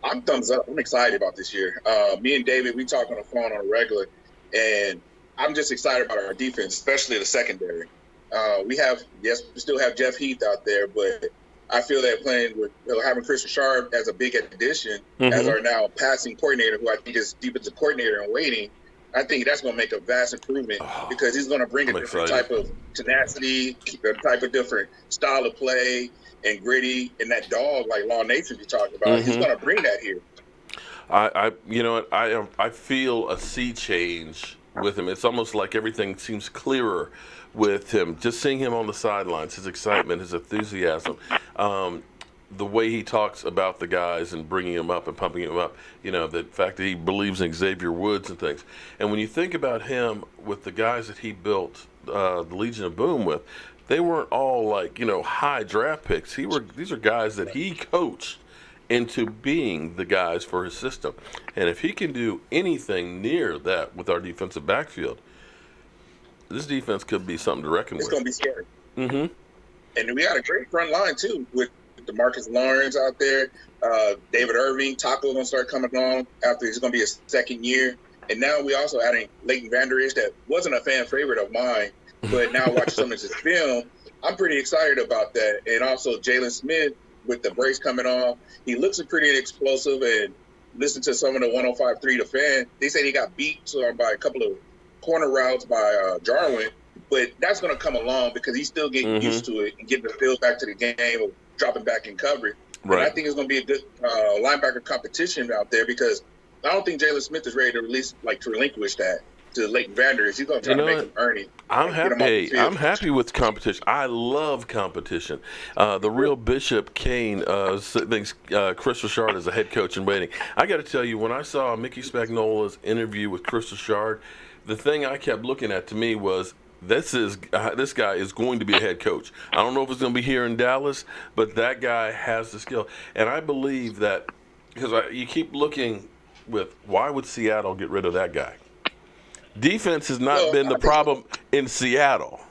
I'm thumbs up. I'm excited about this year. Me and David, we talk on the phone on a regular, and I'm just excited about our defense, especially the secondary. We still have Jeff Heath out there, but I feel that having Kris Richard as a big addition, as our now passing coordinator, who I think is defensive coordinator in waiting, I think that's going to make a vast improvement because he's going to bring a different type of tenacity, a type of different style of play and gritty, and that dog like Law Nation you talked about. He's going to bring that here. I feel a sea change with him. It's almost like everything seems clearer with him. Just seeing him on the sidelines, his excitement, his enthusiasm, the way he talks about the guys and bringing them up and pumping them up, the fact that he believes in Xavier Woods and things. And when you think about him with the guys that he built the Legion of Boom with, they weren't all like, high draft picks. These are guys that he coached into being the guys for his system. And if he can do anything near that with our defensive backfield, this defense could be something to reckon with. It's going to be scary. And we got a great front line, too, with DeMarcus Lawrence out there. David Irving, Taco going to start coming on after he's going to be his second year. And now we also adding Leighton Vander Esch, that wasn't a fan favorite of mine, but now watching some of his film, I'm pretty excited about that. And also Jalen Smith with the brace coming off. He looks pretty explosive, and listen to some of the 105.3 The Fan. They say he got beat by a couple of corner routes by Jarwin, but that's going to come along because he's still getting used to it and getting the feel back to the game of dropping back in coverage. Right. And I think it's going to be a good linebacker competition out there because I don't think Jalen Smith is ready to relinquish that to Leighton Vander Esch. He's going to try to make him earn it. I'm happy with competition. I love competition. The real Bishop Kane thinks Kris Richard is a head coach in waiting. I got to tell you, when I saw Mickey Spagnola's interview with Kris Richard, the thing I kept looking at to me was this guy is going to be a head coach. I don't know if it's going to be here in Dallas, but that guy has the skill. And I believe that because you keep looking with why would Seattle get rid of that guy? Defense has not been the problem in Seattle.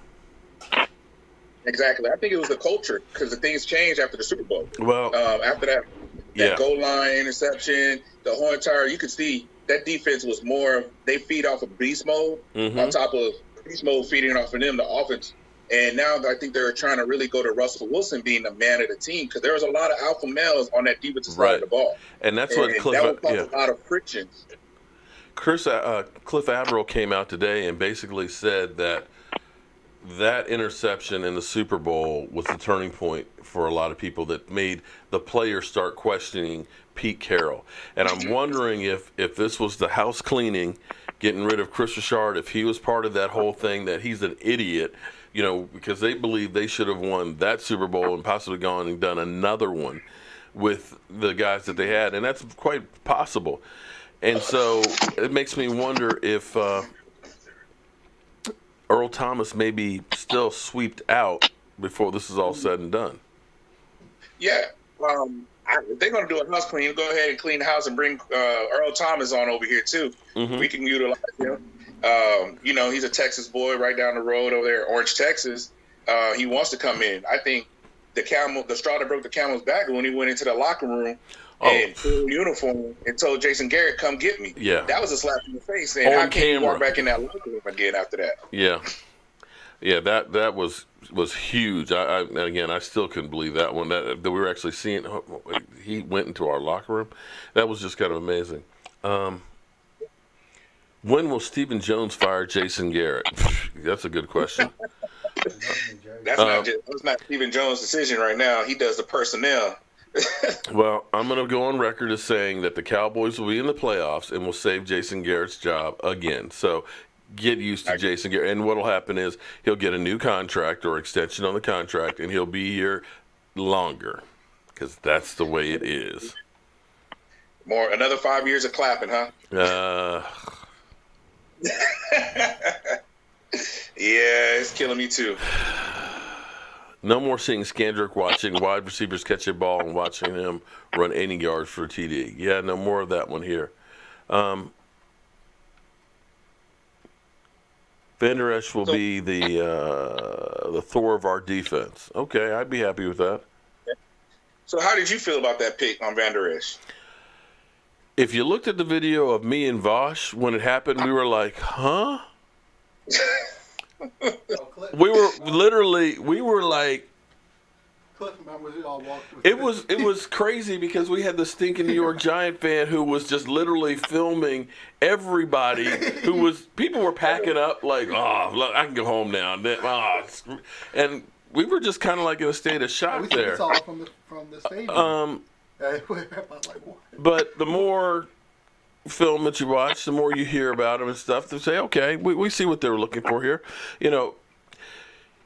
Exactly. I think it was the culture because the things changed after the Super Bowl. Well, after that goal line interception, the whole entire, you could see that defense was more, they feed off of beast mode on top of beast mode feeding off of them, the offense. And now I think they're trying to really go to Russell Wilson being the man of the team because there was a lot of alpha males on that defensive side of the ball. And that's what Cliff, that would cause a lot of friction. Cliff Avril came out today and basically said that interception in the Super Bowl was the turning point for a lot of people that made the players start questioning Pete Carroll. And I'm wondering if this was the house cleaning, getting rid of Kris Richard, if he was part of that whole thing, that he's an idiot, because they believe they should have won that Super Bowl and possibly gone and done another one with the guys that they had. And that's quite possible. And so it makes me wonder if Earl Thomas may be still swept out before this is all said and done. Yeah. If they're going to do a house clean, go ahead and clean the house and bring Earl Thomas on over here, too. We can utilize him. He's a Texas boy right down the road over there, Orange, Texas. He wants to come in. I think the straw that broke the camel's back when he went into the locker room and full uniform and told Jason Garrett, come get me. Yeah. That was a slap in the face. And how can you walk back in that locker room again after that? Yeah. Yeah, that was huge. I still couldn't believe that one. That we were actually seeing. He went into our locker room. That was just kind of amazing. When will Stephen Jones fire Jason Garrett? That's a good question. That's not Stephen Jones' decision right now. He does the personnel. Well, I'm going to go on record as saying that the Cowboys will be in the playoffs and will save Jason Garrett's job again. So get used to Jason Garrett. And what will happen is he'll get a new contract or extension on the contract, and he'll be here longer because that's the way it is. Another 5 years of clapping, huh? Yeah, it's killing me too. No more seeing Skandrick watching wide receivers catch a ball and watching him run 80 yards for a TD. Yeah, no more of that one here. Van Der Esch will be the Thor of our defense. Okay, I'd be happy with that. So how did you feel about that pick on Van Der Esch? If you looked at the video of me and Vash when it happened, we were like, huh? We were like, it was crazy because we had the stinking New York Giant fan who was just literally filming everybody people were packing up like, oh, look, I can go home now. And we were just kind of like in a state of shock there. We saw it from the stadium. But the more film that you watch, the more you hear about them and stuff, to say, okay, we see what they were looking for here. You know,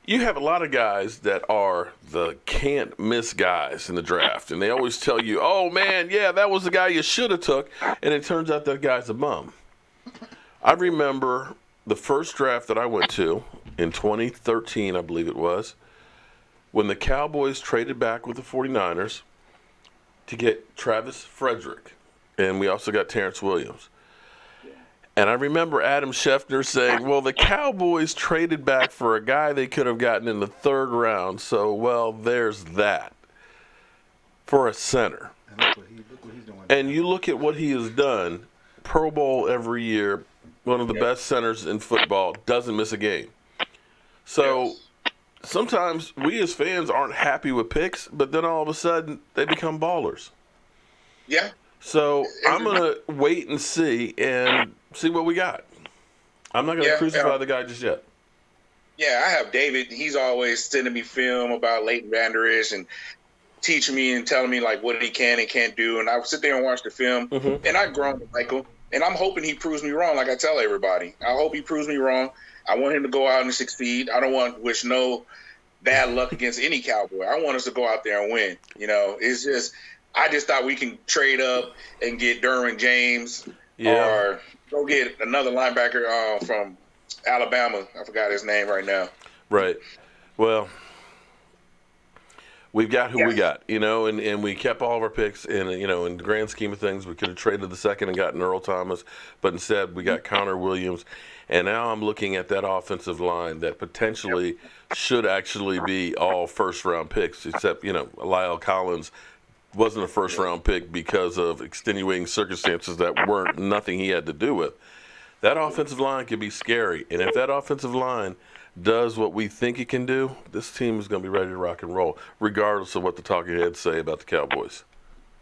you have a lot of guys that are the can't miss guys in the draft, and they always tell you, oh man, yeah, that was the guy you should have took, and it turns out that guy's a bum. I remember the first draft that I went to in 2013, I believe it was, when the Cowboys traded back with the 49ers to get Travis Frederick. And we also got Terrence Williams. And I remember Adam Schefter saying, well, the Cowboys traded back for a guy they could have gotten in the third round. So, well, there's that for a center. And look what he's doing. And you look at what he has done, Pro Bowl every year, one of the best centers in football, doesn't miss a game. So sometimes we as fans aren't happy with picks, but then all of a sudden they become ballers. Yeah. So I'm going to wait and see what we got. I'm not going to crucify the guy just yet. Yeah, I have David. He's always sending me film about Leighton Van Der Esch and teaching me and telling me like what he can and can't do. And I sit there and watch the film, and I've grown to like him. And I'm hoping he proves me wrong, like I tell everybody. I hope he proves me wrong. I want him to go out and succeed. I don't want to wish no bad luck against any Cowboy. I want us to go out there and win. You know, it's just – I just thought we can trade up and get Derwin James or go get another linebacker from Alabama. I forgot his name right now. Right. Well, we've got who we got, you know, and we kept all of our picks. And, you know, in the grand scheme of things, we could have traded the second and gotten Earl Thomas. But instead, we got Connor Williams. And now I'm looking at that offensive line that potentially should actually be all first-round picks, except, you know, Lyle Collins wasn't a first-round pick because of extenuating circumstances that weren't nothing he had to do with. That offensive line can be scary, and if that offensive line does what we think it can do, this team is going to be ready to rock and roll, regardless of what the talking heads say about the Cowboys.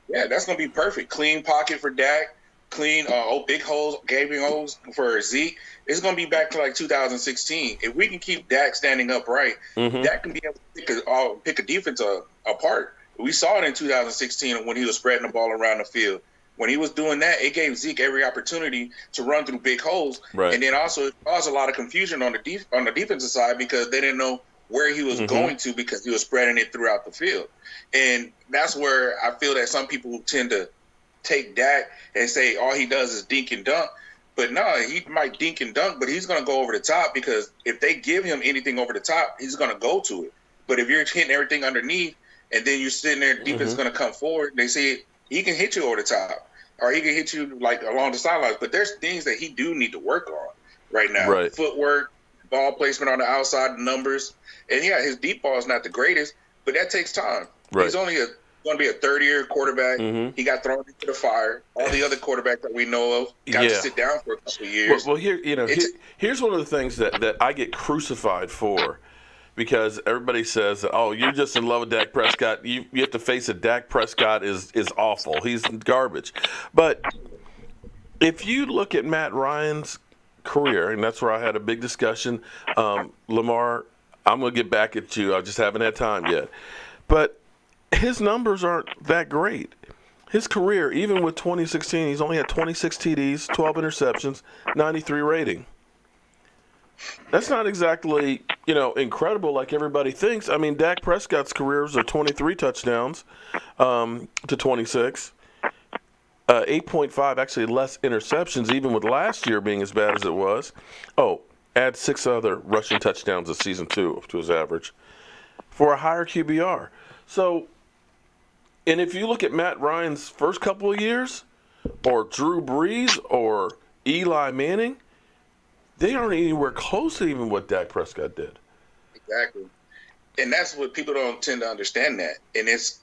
Yeah, that's going to be perfect. Clean pocket for Dak, clean big holes, gaping holes for Zeke. It's going to be back to like 2016. If we can keep Dak standing upright, Dak can be able to pick a defense apart. We saw it in 2016 when he was spreading the ball around the field. When he was doing that, it gave Zeke every opportunity to run through big holes. Right. And then also it caused a lot of confusion on the defensive side because they didn't know where he was going to because he was spreading it throughout the field. And that's where I feel that some people tend to take Dak and say all he does is dink and dunk. But no, he might dink and dunk, but he's going to go over the top because if they give him anything over the top, he's going to go to it. But if you're hitting everything underneath, and then you're sitting there, defense is going to come forward. They say he can hit you over the top, or he can hit you like along the sidelines. But there's things that he do need to work on right now. Right. Footwork, ball placement on the outside, the numbers. And yeah, his deep ball is not the greatest, but that takes time. Right. He's only going to be a third-year quarterback. He got thrown into the fire. All the other quarterbacks that we know of got to sit down for a couple of years. Well, here, you know, here's one of the things that I get crucified for. Because everybody says, oh, you're just in love with Dak Prescott. You have to face it. Dak Prescott is awful. He's garbage. But if you look at Matt Ryan's career, and that's where I had a big discussion. Lamar, I'm going to get back at you. I just haven't had time yet. But his numbers aren't that great. His career, even with 2016, he's only had 26 TDs, 12 interceptions, 93 rating. That's not exactly, incredible like everybody thinks. I mean, Dak Prescott's careers are 23 touchdowns to 26. 8.5, actually less interceptions, even with last year being as bad as it was. Oh, add 6 other rushing touchdowns this season, too, to his average, for a higher QBR. So, and if you look at Matt Ryan's first couple of years, or Drew Brees, or Eli Manning, they aren't anywhere close to even what Dak Prescott did. Exactly. And that's what people don't tend to understand that. And it's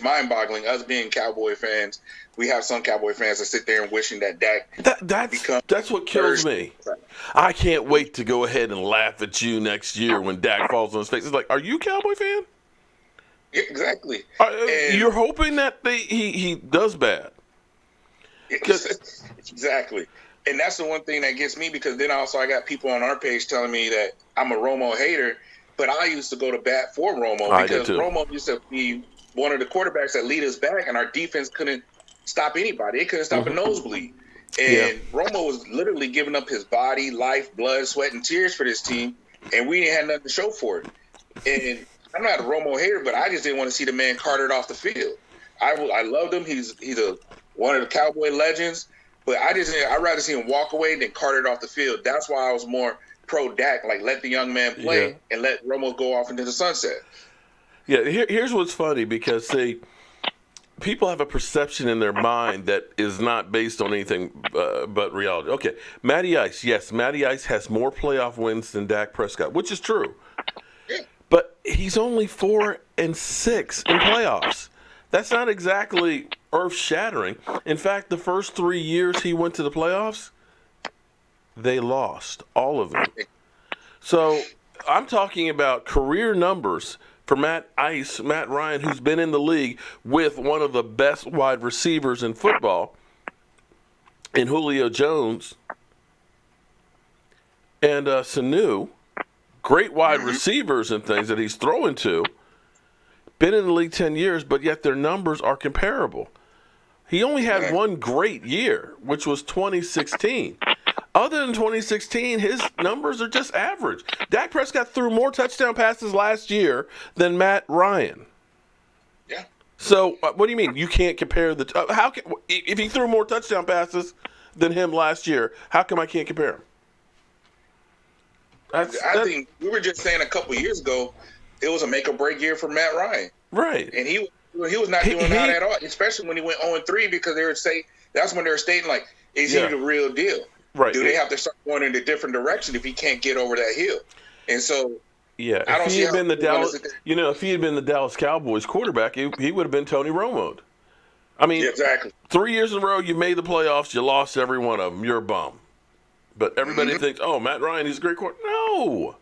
mind-boggling. Us being Cowboy fans, we have some Cowboy fans that sit there and wishing that Dak that's what kills me. I can't wait to go ahead and laugh at you next year when Dak falls on his face. It's like, are you a Cowboy fan? Yeah, exactly. You're hoping that he does bad. Exactly. And that's the one thing that gets me, because then also I got people on our page telling me that I'm a Romo hater, but I used to go to bat for Romo because Romo used to be one of the quarterbacks that lead us back, and our defense couldn't stop anybody. It couldn't stop a nosebleed. And Romo was literally giving up his body, life, blood, sweat, and tears for this team, and we didn't have nothing to show for it. And I'm not a Romo hater, but I just didn't want to see the man carted off the field. I loved him. He's one of the Cowboy legends. But I'd rather see him walk away than carted off the field. That's why I was more pro Dak, like let the young man play and let Romo go off into the sunset. Yeah, here's what's funny, because, see, people have a perception in their mind that is not based on anything but reality. Okay, Matty Ice, yes, Matty Ice has more playoff wins than Dak Prescott, which is true. Yeah. But he's only 4-6 in playoffs. That's not exactly earth-shattering. In fact, the first 3 years he went to the playoffs, they lost, all of them. So I'm talking about career numbers for Matt Ryan, who's been in the league with one of the best wide receivers in football, in Julio Jones and Sanu, great wide receivers and things that he's throwing to. Been in the league 10 years, but yet their numbers are comparable. He only had one great year, which was 2016. Other than 2016, his numbers are just average. Dak Prescott threw more touchdown passes last year than Matt Ryan. Yeah. So what do you mean you can't compare if he threw more touchdown passes than him last year, how come I can't compare him? I think we were just saying a couple years ago, it was a make or break year for Matt Ryan. Right. And he was not doing that at all, especially when he went 0-3, because they would say that's when they were stating, like, is he the real deal? Right. Do they have to start going in a different direction if he can't get over that hill? And so if he had been the Dallas Cowboys quarterback, he would have been Tony Romo. I mean, exactly. 3 years in a row you made the playoffs, you lost every one of them. You're a bum. But everybody thinks, oh, Matt Ryan, he's a great quarterback. No.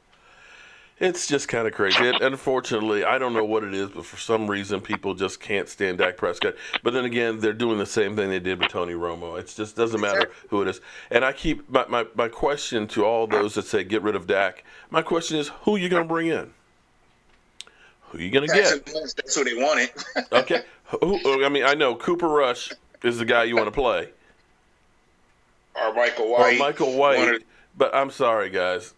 It's just kind of crazy. And unfortunately, I don't know what it is, but for some reason, people just can't stand Dak Prescott. But then again, they're doing the same thing they did with Tony Romo. It just doesn't matter who it is. And I keep my question to all those that say get rid of Dak. My question is, who are you going to bring in? Who are you going to get? That's who they wanted. Okay. I know Cooper Rush is the guy you want to play. Or Michael White. But I'm sorry, guys.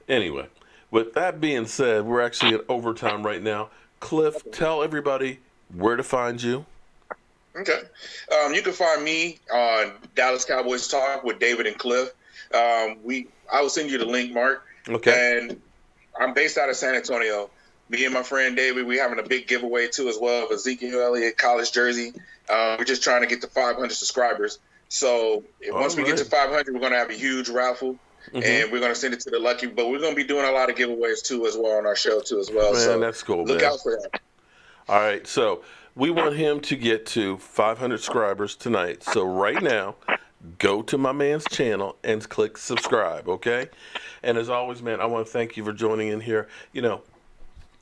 Anyway, with that being said, we're actually at overtime right now. Cliff, tell everybody where to find you. Okay. You can find me on Dallas Cowboys Talk with David and Cliff. I will send you the link, Mark. Okay. And I'm based out of San Antonio. Me and my friend David, we're having a big giveaway, too, as well, of Ezekiel Elliott college jersey. We're just trying to get to 500 subscribers. So once we get to 500, we're going to have a huge raffle. And we're going to send it to the lucky. But we're going to be doing a lot of giveaways, too, as well on our show, too, as well. Man, so that's cool, look out for that. All right. So we want him to get to 500 subscribers tonight. So right now, go to my man's channel and click subscribe, okay? And as always, man, I want to thank you for joining in here.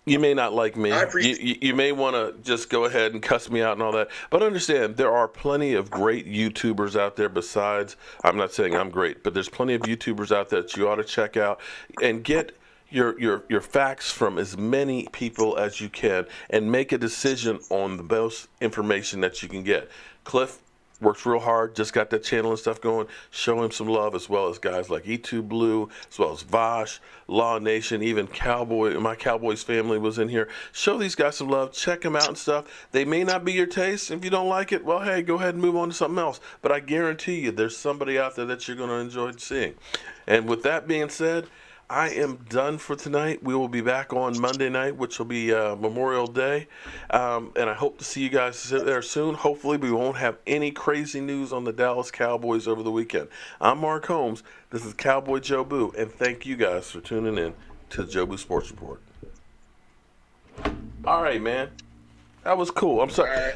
You may not like me. I appreciate. You may want to just go ahead and cuss me out and all that. But understand, there are plenty of great YouTubers out there besides, I'm not saying I'm great, but there's plenty of YouTubers out there that you ought to check out and get your facts from as many people as you can and make a decision on the most information that you can get. Cliff works real hard, just got that channel and stuff going. Show him some love, as well as guys like E2 Blue, as well as Vash, Law Nation, even Cowboy. My Cowboys family was in here. Show these guys some love. Check them out and stuff. They may not be your taste. If you don't like it, well, hey, go ahead and move on to something else. But I guarantee you, there's somebody out there that you're going to enjoy seeing. And with that being said, I am done for tonight. We will be back on Monday night, which will be Memorial Day. And I hope to see you guys there soon. Hopefully, we won't have any crazy news on the Dallas Cowboys over the weekend. I'm Mark Holmes. This is Cowboy Joe Boo. And thank you guys for tuning in to the Joe Boo Sports Report. All right, man. That was cool. I'm sorry.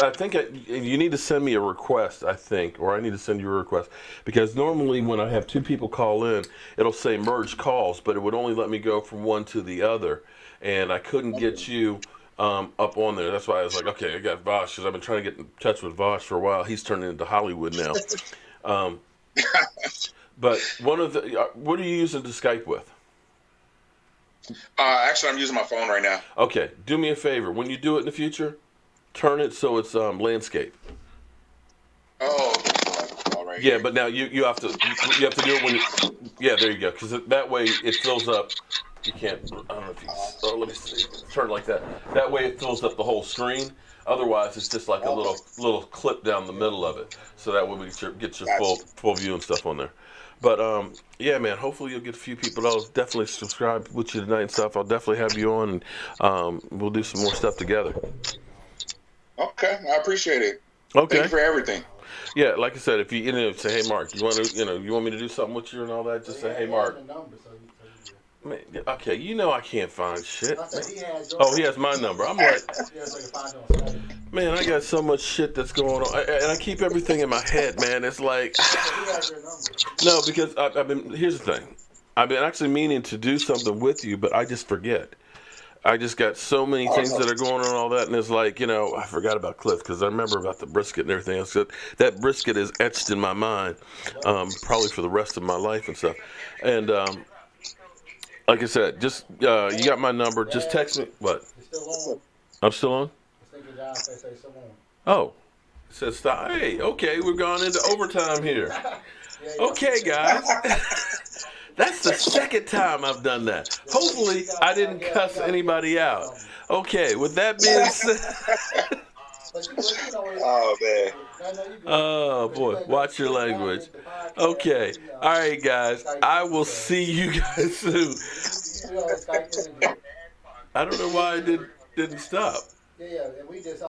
I think you need to send me a request, I think, or I need to send you a request, because normally when I have two people call in, it'll say merge calls, but it would only let me go from one to the other, and I couldn't get you up on there. That's why I was like, okay, I got Vash, because I've been trying to get in touch with Vash for a while. He's turning into Hollywood now. But one of the, what are you using to Skype with? Actually, I'm using my phone right now. Okay, do me a favor. When you do it in the future, turn it so it's landscape. Oh, all right. Yeah, but now you have to do it when you. Yeah, there you go. Because that way it fills up. You can't. I don't know if you. Oh, let me see. Turn it like that. That way it fills up the whole screen. Otherwise, it's just like a little clip down the middle of it. So that way we get your full view and stuff on there. But yeah, man. Hopefully you'll get a few people. I'll definitely subscribe with you tonight and stuff. I'll definitely have you on, and we'll do some more stuff together. Okay, I appreciate it. Okay. Thank you for everything. Yeah, like I said, if you say, hey, Mark, you want me to do something with you and all that, just say, hey, Mark. Man, okay, I can't find shit. Oh, he has my number. I'm like, man, I got so much shit that's going on, and I keep everything in my head, man. It's like, no, because here's the thing. I've been actually meaning to do something with you, but I just forget. I just got so many things that are going on and all that, and it's like, I forgot about Cliff, because I remember about the brisket and everything else. That brisket is etched in my mind, probably for the rest of my life and stuff. And like I said, just you got my number. Just text me. What? I'm still on? Oh. It says stop. Hey, okay, we've gone into overtime here. Okay, guys. That's the second time I've done that. Hopefully, I didn't cuss anybody out. Okay, with that being said... Oh, man. Oh, boy. Watch your language. Okay. All right, guys. I will see you guys soon. I don't know why it didn't stop.